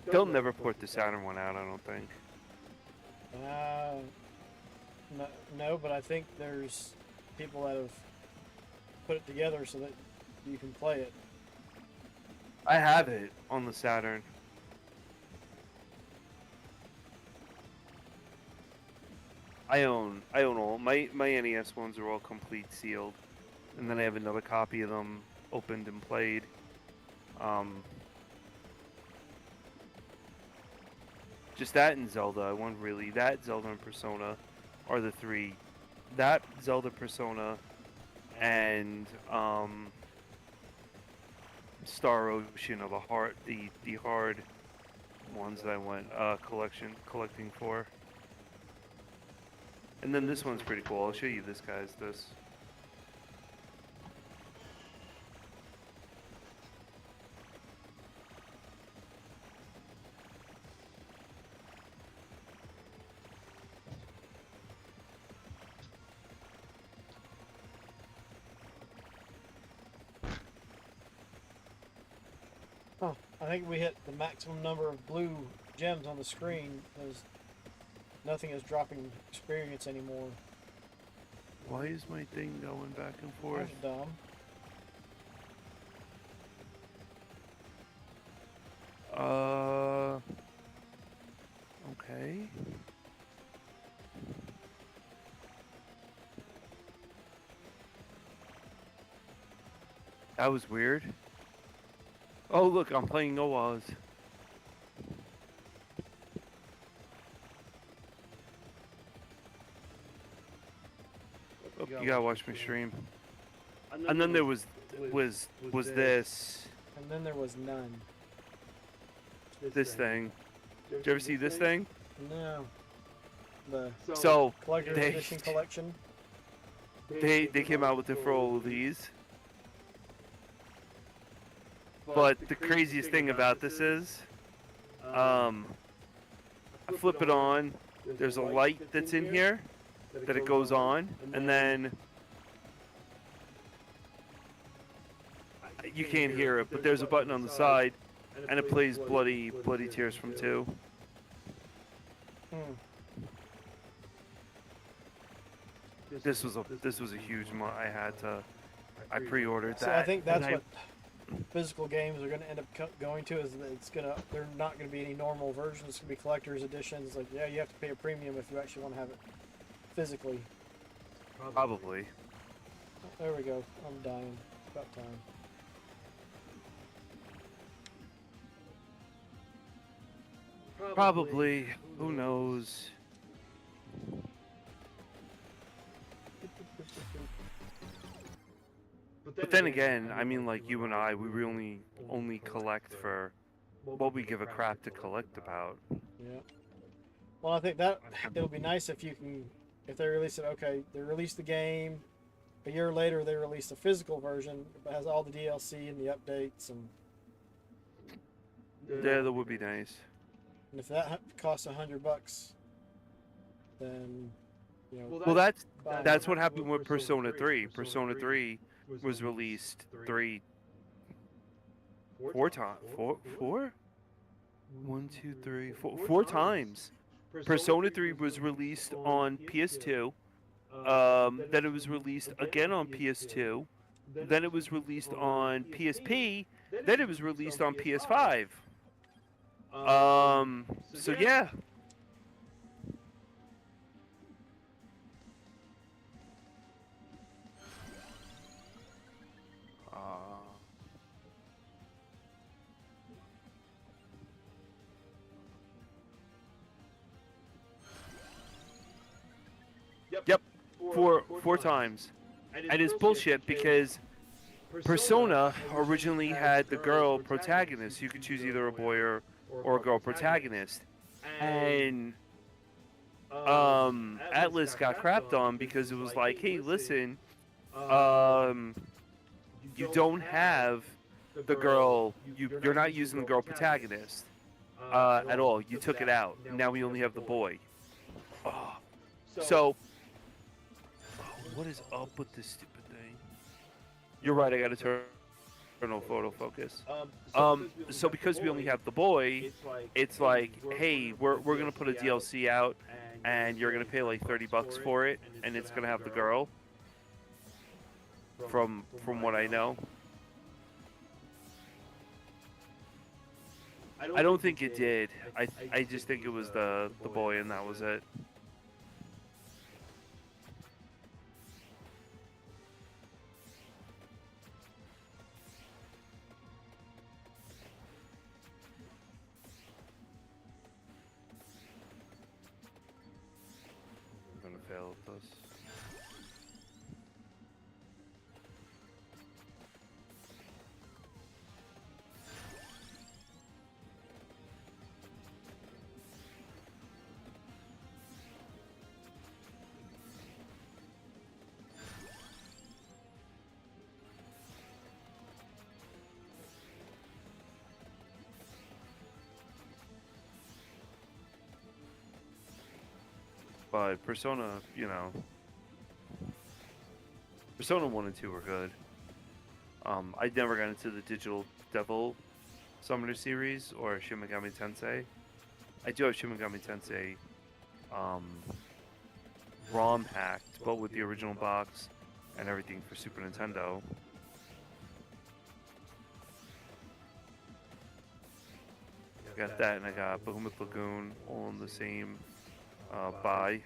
Speaker 9: They'll never port the Saturn one out, I don't think.
Speaker 3: No, but I think there's people that have put it together so that you can play it.
Speaker 9: I have it on the Saturn. I own all my NES ones are all complete sealed, and then I have another copy of them opened and played. Just that and Zelda. I want really that Zelda and Persona are the three. That Zelda, Persona, and Star Ocean are the hard ones that I went collecting for. And then this one's pretty cool. I'll show you this, guys. This.
Speaker 3: Oh, I think we hit the maximum number of blue gems on the screen. There's nothing is dropping experience anymore.
Speaker 9: Why is my thing going back and forth?
Speaker 3: That's dumb.
Speaker 9: Okay. That was weird. Oh, look, I'm playing Oaz. Oh, you gotta watch my stream. And then there was this.
Speaker 3: And then there was none.
Speaker 9: This thing. Did you ever see this thing?
Speaker 3: No. The
Speaker 9: So
Speaker 3: collector's edition collection.
Speaker 9: they came out with it for all of these. But the craziest thing about this is, I flip it on. There's a light that's in here that it goes on, and then You can't hear it, but there's a button on the side, and it plays Bloody Tears from 2. This was a huge mod. I pre-ordered that.
Speaker 3: So I think that's
Speaker 9: and
Speaker 3: what physical games are going to end up going to, is that they're not going to be any normal versions. It's going to be collector's editions. Like, yeah, you have to pay a premium if you actually want to have it physically.
Speaker 9: Probably.
Speaker 3: Oh, there we go. I'm dying. About time.
Speaker 9: Probably. Who knows? But then again, I mean, like you and I, we really only collect for what we give a crap to collect about.
Speaker 3: Yeah. Well, I think that it'll be nice if they release it. Okay, they release the game. A year later, they release a physical version that has all the DLC and the updates, and
Speaker 9: Yeah, that would be nice.
Speaker 3: if that costs $100, then
Speaker 9: Well, that's what happened with Persona 3. Persona 3 was released four times. Four? 1, 2, 3, 4. 4 times. Persona 3 was released on PS2. Then it was released again on PS2. Then it was released on PSP. Then it was released on PS5. So yeah. Yep, four times. And it's bullshit because Persona originally had the girl protagonist. You could choose either a boy or a girl protagonist. And Atlas got crapped on because it was like, hey, listen, you don't have the girl, you're not using the girl protagonist at all. You took it out. Now we only have the boy. Oh. So, what is up with this stupid thing? You're right, I gotta turn on photo focus. So because we only have the boy, it's like, hey, we're gonna put a DLC out, and you're gonna pay like $30 for it, and it's gonna have the girl. From what I know. I don't think it did. I just think it was the boy, and that was it. I'm gonna fail at this. But Persona, Persona 1 and 2 were good. I never got into the Digital Devil Summoner series or Shin Megami Tensei. I do have Shin Megami Tensei ROM hacked, but with the original box and everything for Super Nintendo. I got that, and I got Behemoth Lagoon all in the same buy.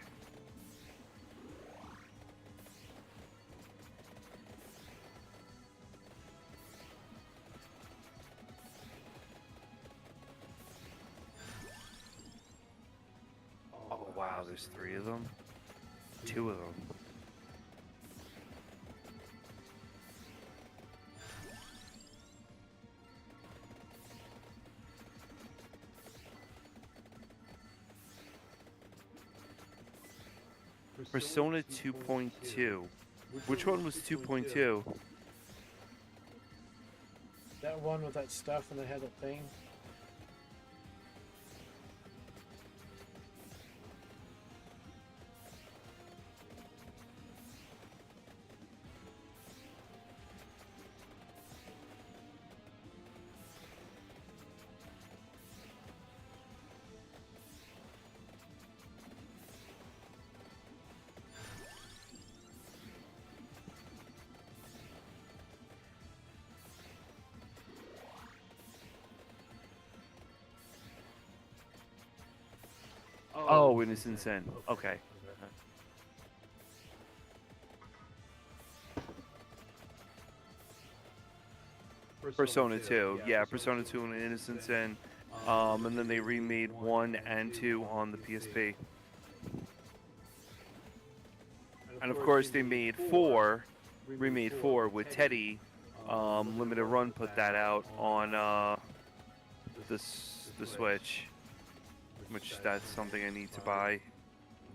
Speaker 9: Oh wow, there's 3 of them? 2 of them. Persona 2.2. Which one was 2.2?
Speaker 3: that one with that stuff and they had a thing.
Speaker 9: Oh, Innocent Sin. Okay. Persona 2. Yeah, Persona 2 and Innocent Sin. And then they remade 1 and 2 on the PSP. And of course they made 4, remade 4 with Teddy. Limited Run put that out on the Switch. Which that's something I need to buy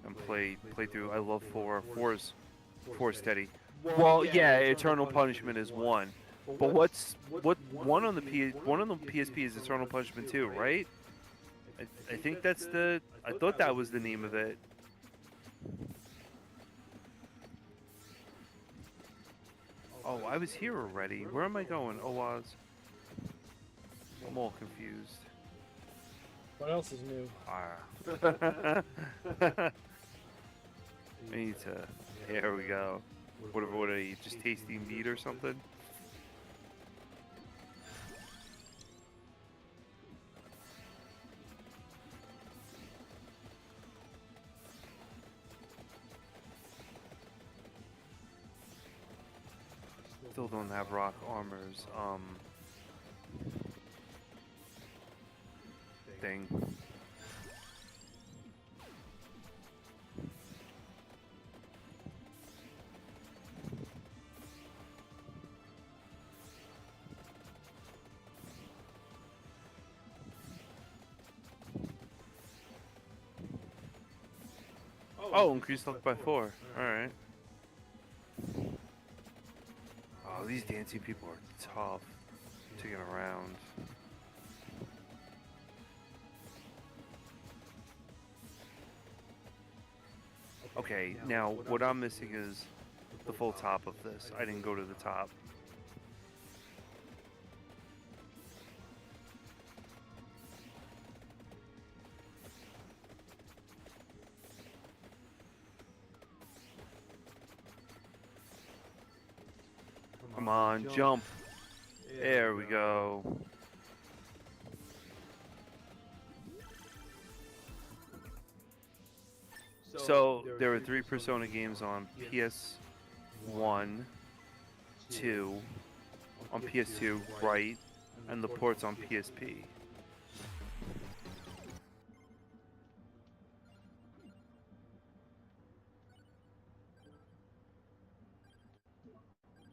Speaker 9: and play through. I love 4. 4's Teddy. Well, yeah, Eternal Punishment is 1. But what one on the PSP is Eternal Punishment 2, right? I think that's the. I thought that was the name of it. Oh, I was here already. Where am I going? Oh, I'm all confused.
Speaker 3: What else is new?
Speaker 9: I need to. Here we go. What are you? Just tasty meat or something? Still don't have rock armor's thing. Oh, increased luck by 4. Alright. Oh, these dancing people are tough to get around. Okay, now what I'm missing is the full top of this. I didn't go to the top. Come on, jump. There we go. So there were 3 Persona games on PS1, 2, on PS2, right, and the ports on PSP.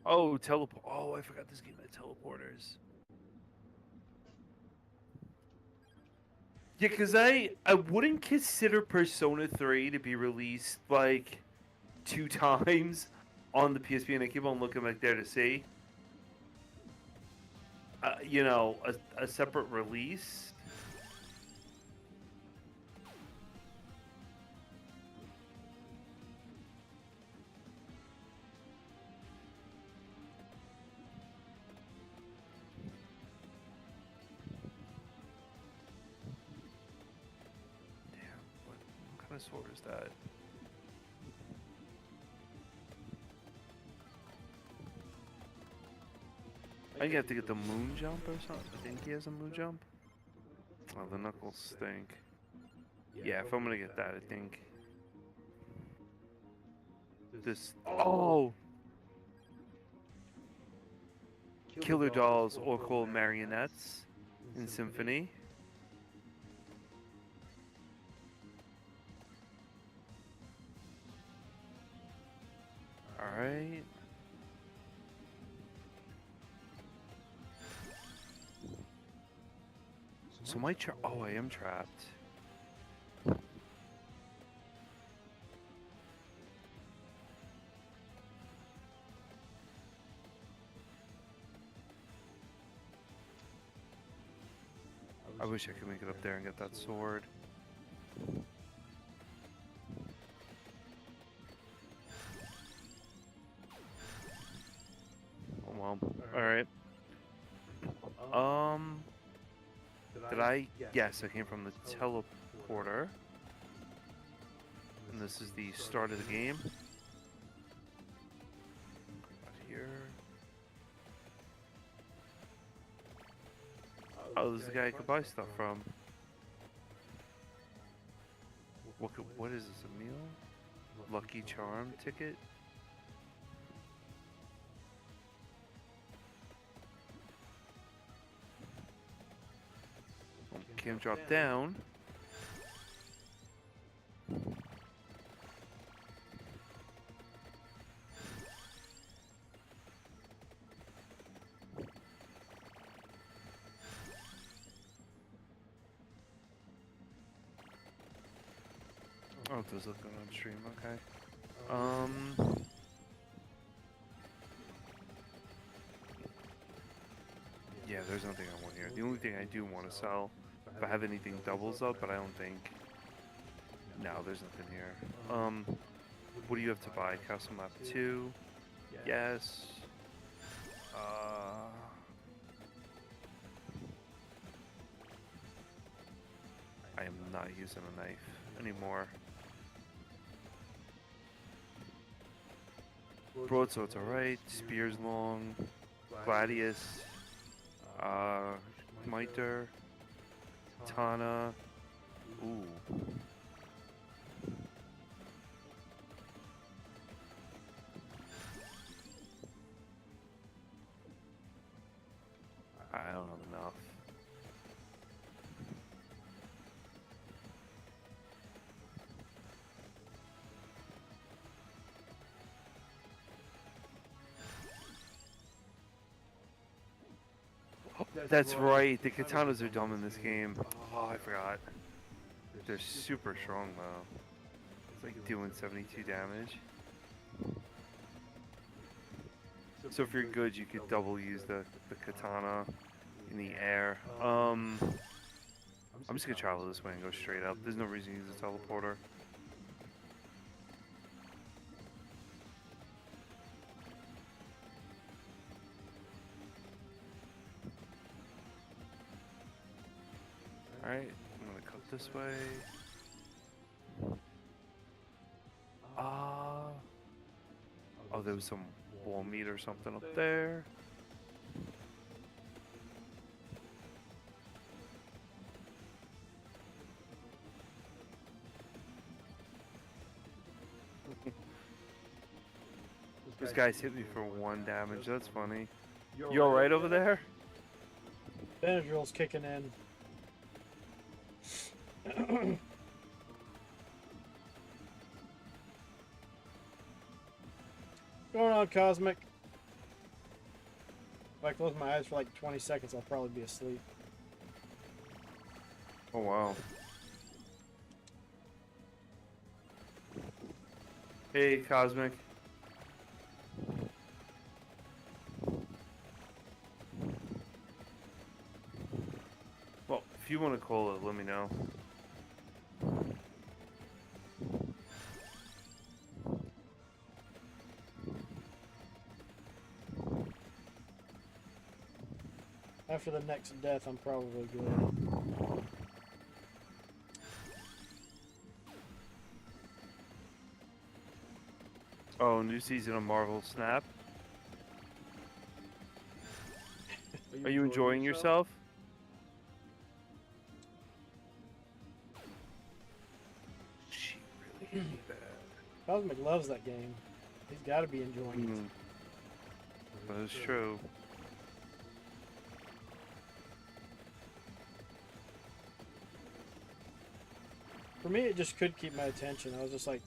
Speaker 9: Oh, Oh, I forgot this game had teleporters. Yeah, because I wouldn't consider Persona 3 to be released, like, 2 times on the PSP, and I keep on looking back there to see. You know, a separate release. What kind of sword is that? I think you have to get the moon jump or something. I think he has a moon jump. Oh, the knuckles stink. Yeah, if I'm gonna get that, I think this. Oh! Killer dolls or called marionettes in Symphony. Alright. So my oh, I am trapped. I wish I could make it up there and get that sword. Oh well. Alright. Did I? Yes, I came from the teleporter. And this is the start of the game. Right here. Oh, this is the guy I could buy stuff from. What is this, a meal? Lucky Charm ticket? Can't drop down. Oh, it does look good on stream, okay. Yeah, there's nothing I want here. The only thing I do want to sell, if I have anything doubles up, but I don't think... No, there's nothing here. What do you have to buy? Castle Map 2? Yes. I am not using a knife anymore. Broadsword's alright. Spear's long. Gladius. Mitre. Katana. Ooh. I don't have enough. That's right, the katanas are dumb in this game. Oh, I forgot. They're super strong though. It's like doing 72 damage. So if you're good, you could double use the katana in the air. I'm just gonna travel this way and go straight up. There's no reason to use a teleporter. Alright, I'm gonna cut this way. Oh, there was some wall meat or something up there. This guy's hit me for 1 damage, that's funny. You alright over there?
Speaker 3: Benadryl's kicking in. Going on, Cosmic? If I close my eyes for like 20 seconds, I'll probably be asleep.
Speaker 9: Oh wow. Hey, Cosmic. Well, if you want to call it, let me know.
Speaker 3: After the next death, I'm probably good.
Speaker 9: Oh, new season of Marvel Snap. Are you enjoying yourself? She really hit me bad.
Speaker 3: Cosmic loves that game. He's got to be enjoying it.
Speaker 9: That is true.
Speaker 3: For me, it just could keep my attention. I was just like,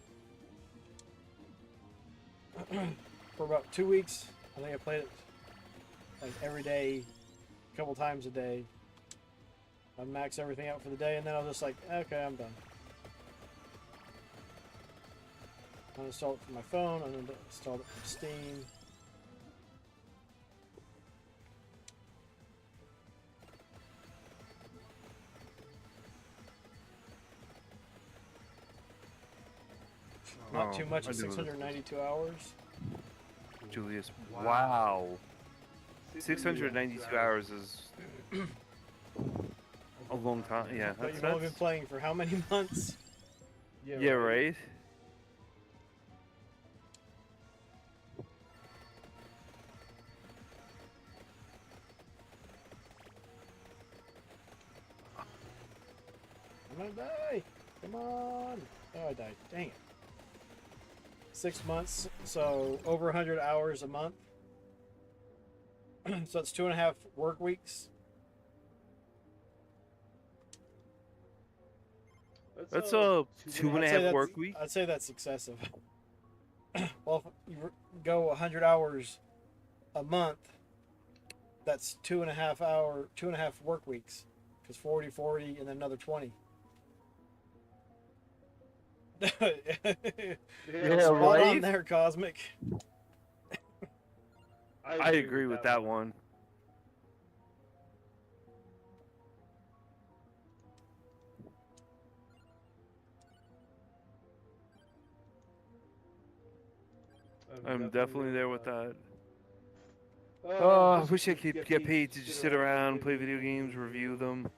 Speaker 3: for about 2 weeks, I think I played it like every day, a couple times a day. I'd max everything out for the day, and then I was just like, okay, I'm done. I uninstalled it from my phone, I uninstalled it from Steam. Not too much at 692 hours.
Speaker 9: Julius, wow. 692 hours is a long time. Yeah,
Speaker 3: But you've only been playing for how many months?
Speaker 9: Yeah, right?
Speaker 3: I'm gonna die! Come on! Oh, I died. Dang it. 6 months, so over 100 hours a month. So it's 2.5 work weeks.
Speaker 9: That's a two and a
Speaker 3: I'd say
Speaker 9: half
Speaker 3: that's-
Speaker 9: work week.
Speaker 3: I'd say that's excessive. Well, if you go 100 hours a month, that's 2.5 work weeks. Because 40, 40, and then another 20.
Speaker 9: Yeah,
Speaker 3: Spot
Speaker 9: right?
Speaker 3: on there, Cosmic.
Speaker 9: I agree with that one. I'm definitely there with that. I wish I could get paid to just sit around, play video games, review them.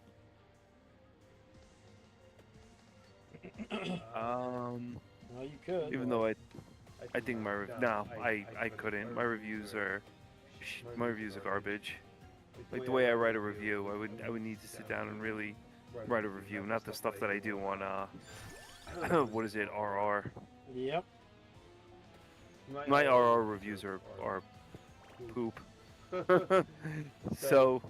Speaker 3: Well, you could.
Speaker 9: Even though I think I couldn't. My reviews are garbage. Like the way I write a review, I would need to sit down and really write a review, not the stuff that I do on what is it, RR.
Speaker 3: Yep.
Speaker 9: My RR reviews are poop. So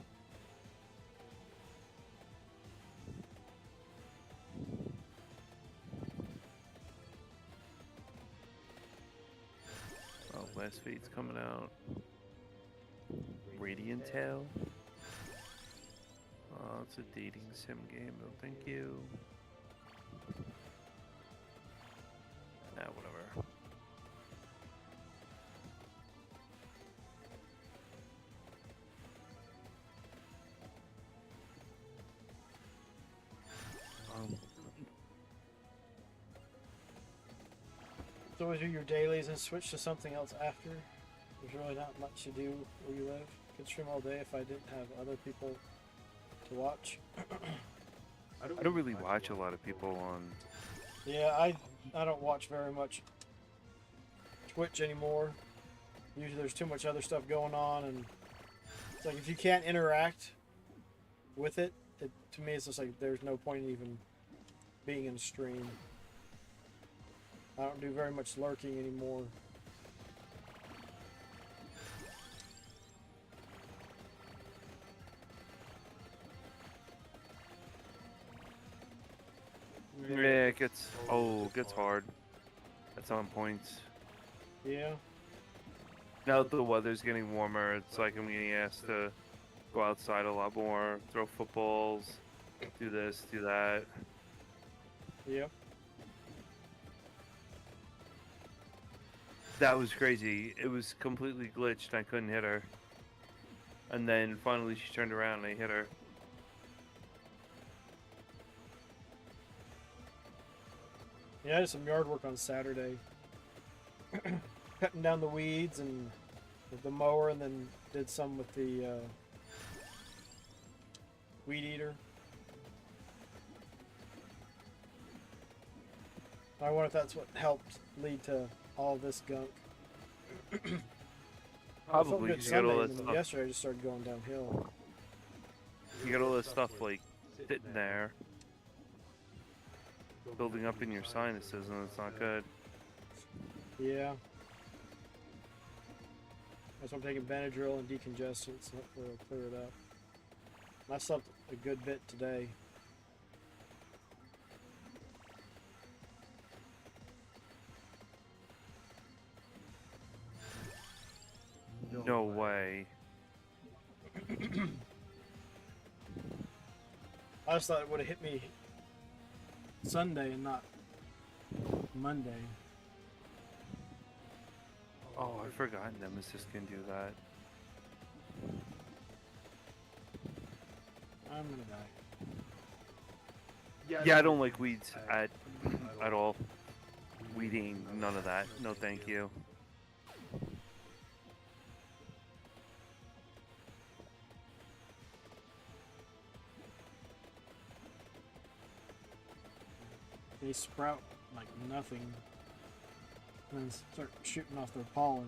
Speaker 9: oh, Last Fate's coming out. Radiant Tale. Oh, it's a dating sim game. No, thank you. Whatever.
Speaker 3: So we do your dailies and switch to something else after. There's really not much to do where you live. Could stream all day if I didn't have other people to watch.
Speaker 9: I don't really watch a lot of people on.
Speaker 3: Yeah, I don't watch very much Twitch anymore. Usually there's too much other stuff going on, and it's like if you can't interact with it, to me it's just like there's no point in even being in a stream. I don't do very much lurking anymore.
Speaker 9: Yeah, it gets hard at some points.
Speaker 3: Yeah.
Speaker 9: Now that the weather's getting warmer, it's like I'm getting asked to go outside a lot more, throw footballs, do this, do that.
Speaker 3: Yep.
Speaker 9: That was crazy. It was completely glitched and I couldn't hit her. And then finally she turned around and I hit her.
Speaker 3: Yeah, I did some yard work on Saturday. Cutting down the weeds and with the mower, and then did some with the weed eater. I wonder if that's what helped lead to all this gunk. I felt
Speaker 9: Probably
Speaker 3: good
Speaker 9: you got all
Speaker 3: Sunday,
Speaker 9: that
Speaker 3: and then
Speaker 9: stuff.
Speaker 3: yesterday I just started going downhill.
Speaker 9: You got all this stuff like sitting there, building up in your sinuses, and it's not good.
Speaker 3: Yeah. That's why I'm taking Benadryl and decongestants, so hopefully it'll clear it up. I slept a good bit today.
Speaker 9: No way.
Speaker 3: I just thought it would have hit me Sunday and not Monday.
Speaker 9: Oh, I forgot Nemesis can do that.
Speaker 3: I'm gonna die.
Speaker 9: Yeah, I don't like weeds at all. Weeding, none of that. No, thank you.
Speaker 3: They sprout like nothing, and then start shooting off their pollen.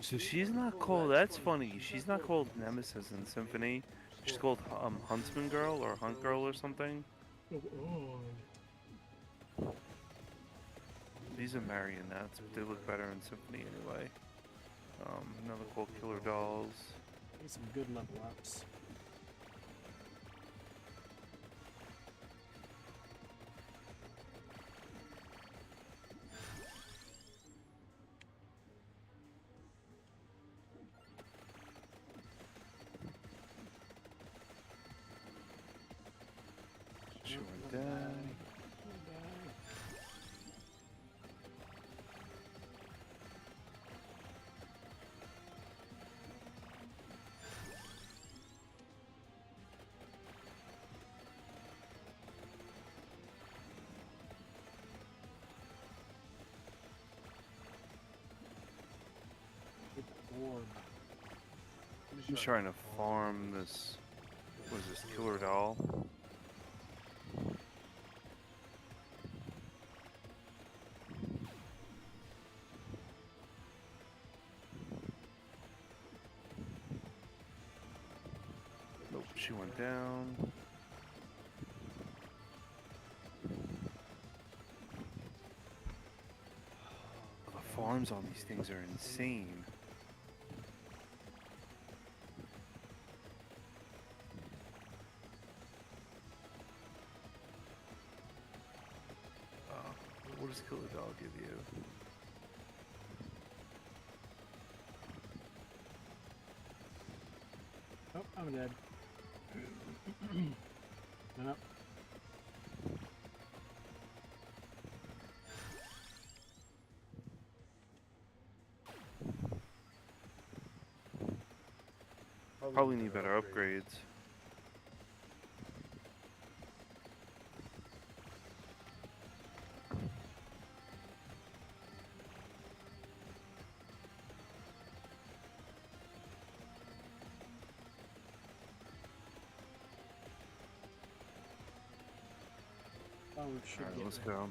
Speaker 9: So she's not called. That's funny. She's not called Nemesis in Symphony. She's called Huntsman Girl or Hunt Girl or something. These are marionettes, but they look better in Symphony anyway. Another called Killer Dolls.
Speaker 3: Need some good level ups.
Speaker 9: She went down. I'm trying to farm this. What is this, Killer Doll? Nope, she went down. The farms on these things are insane. What does Killer Doll give you?
Speaker 3: Oh, I'm dead. Nope.
Speaker 9: Probably need better upgrades.
Speaker 3: Oh, we should
Speaker 9: Alright,
Speaker 3: get
Speaker 9: let's
Speaker 3: there.
Speaker 9: go.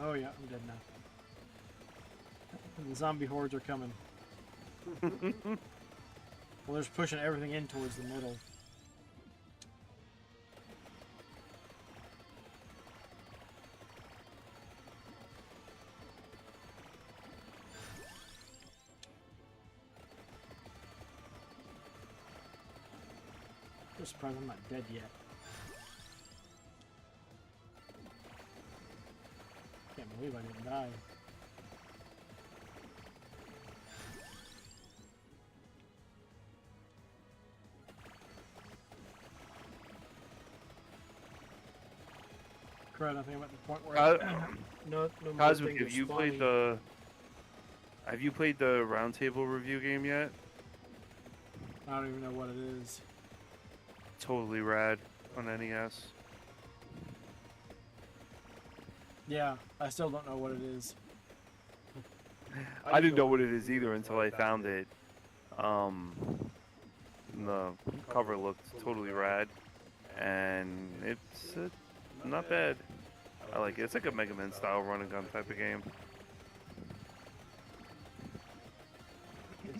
Speaker 3: Oh yeah, I'm dead now. The zombie hordes are coming. Well, they're just pushing everything in towards the middle. I'm surprised I'm not dead yet. Can't believe I didn't die. Crud, I think I'm at the point where no more
Speaker 9: Cosmic,
Speaker 3: things
Speaker 9: have
Speaker 3: are
Speaker 9: you played
Speaker 3: spawning.
Speaker 9: the? Have you played the roundtable review game yet?
Speaker 3: I don't even know what it is.
Speaker 9: Totally rad on NES.
Speaker 3: Yeah, I still don't know what it is.
Speaker 9: I didn't know what it is either until I found it. The cover looked totally rad, and it's not bad. I like it. It's like a Mega Man style run and gun type of game.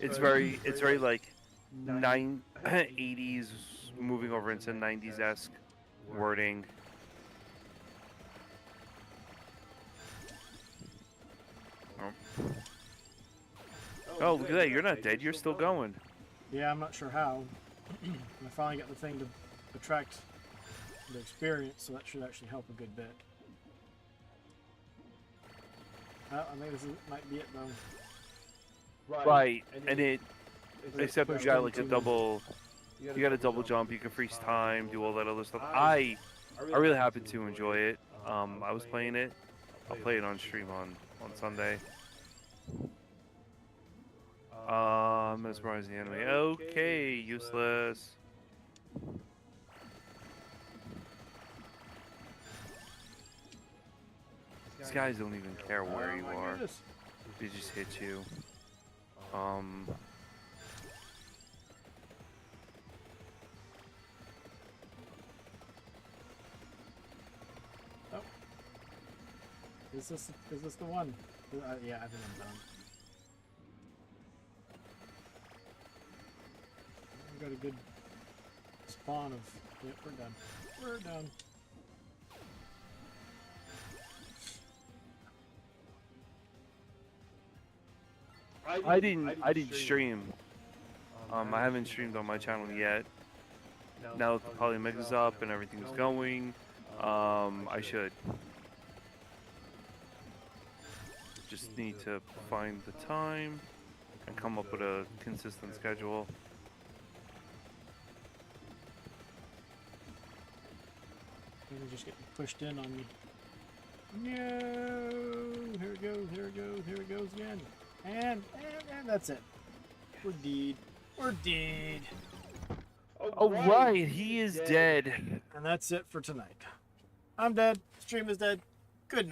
Speaker 9: It's very like 80s moving over into 90s-esque wording. Oh, look at that. You're not dead. You're still going.
Speaker 3: Yeah, I'm not sure how. I finally got the thing to attract the experience, so that should actually help a good bit. I think might be it though.
Speaker 9: Right, and it except you
Speaker 3: pushed
Speaker 9: got
Speaker 3: in
Speaker 9: like a
Speaker 3: too
Speaker 9: double. You got a double jump. You can freeze time, do all that other stuff. I really happen to enjoy it. I was playing it. I'll play it on stream on Sunday. Mesmerize the enemy. Okay, useless. These guys don't even care where you are.
Speaker 3: Goodness.
Speaker 9: They just hit you.
Speaker 3: Oh. Is this the one? Yeah, I think I'm done. We've got a good spawn of... Yep, we're done. We're done.
Speaker 9: I didn't stream. I haven't streamed on my channel yet. Now that the Polymeg is up and everything's going, I should. Just need to find the time and come up with a consistent schedule.
Speaker 3: They're just getting pushed in on me. No! Here it goes, here it goes, here it goes again. And that's it. We're dead. We're dead.
Speaker 9: Oh right, he is dead.
Speaker 3: And that's it for tonight. I'm dead. Stream is dead.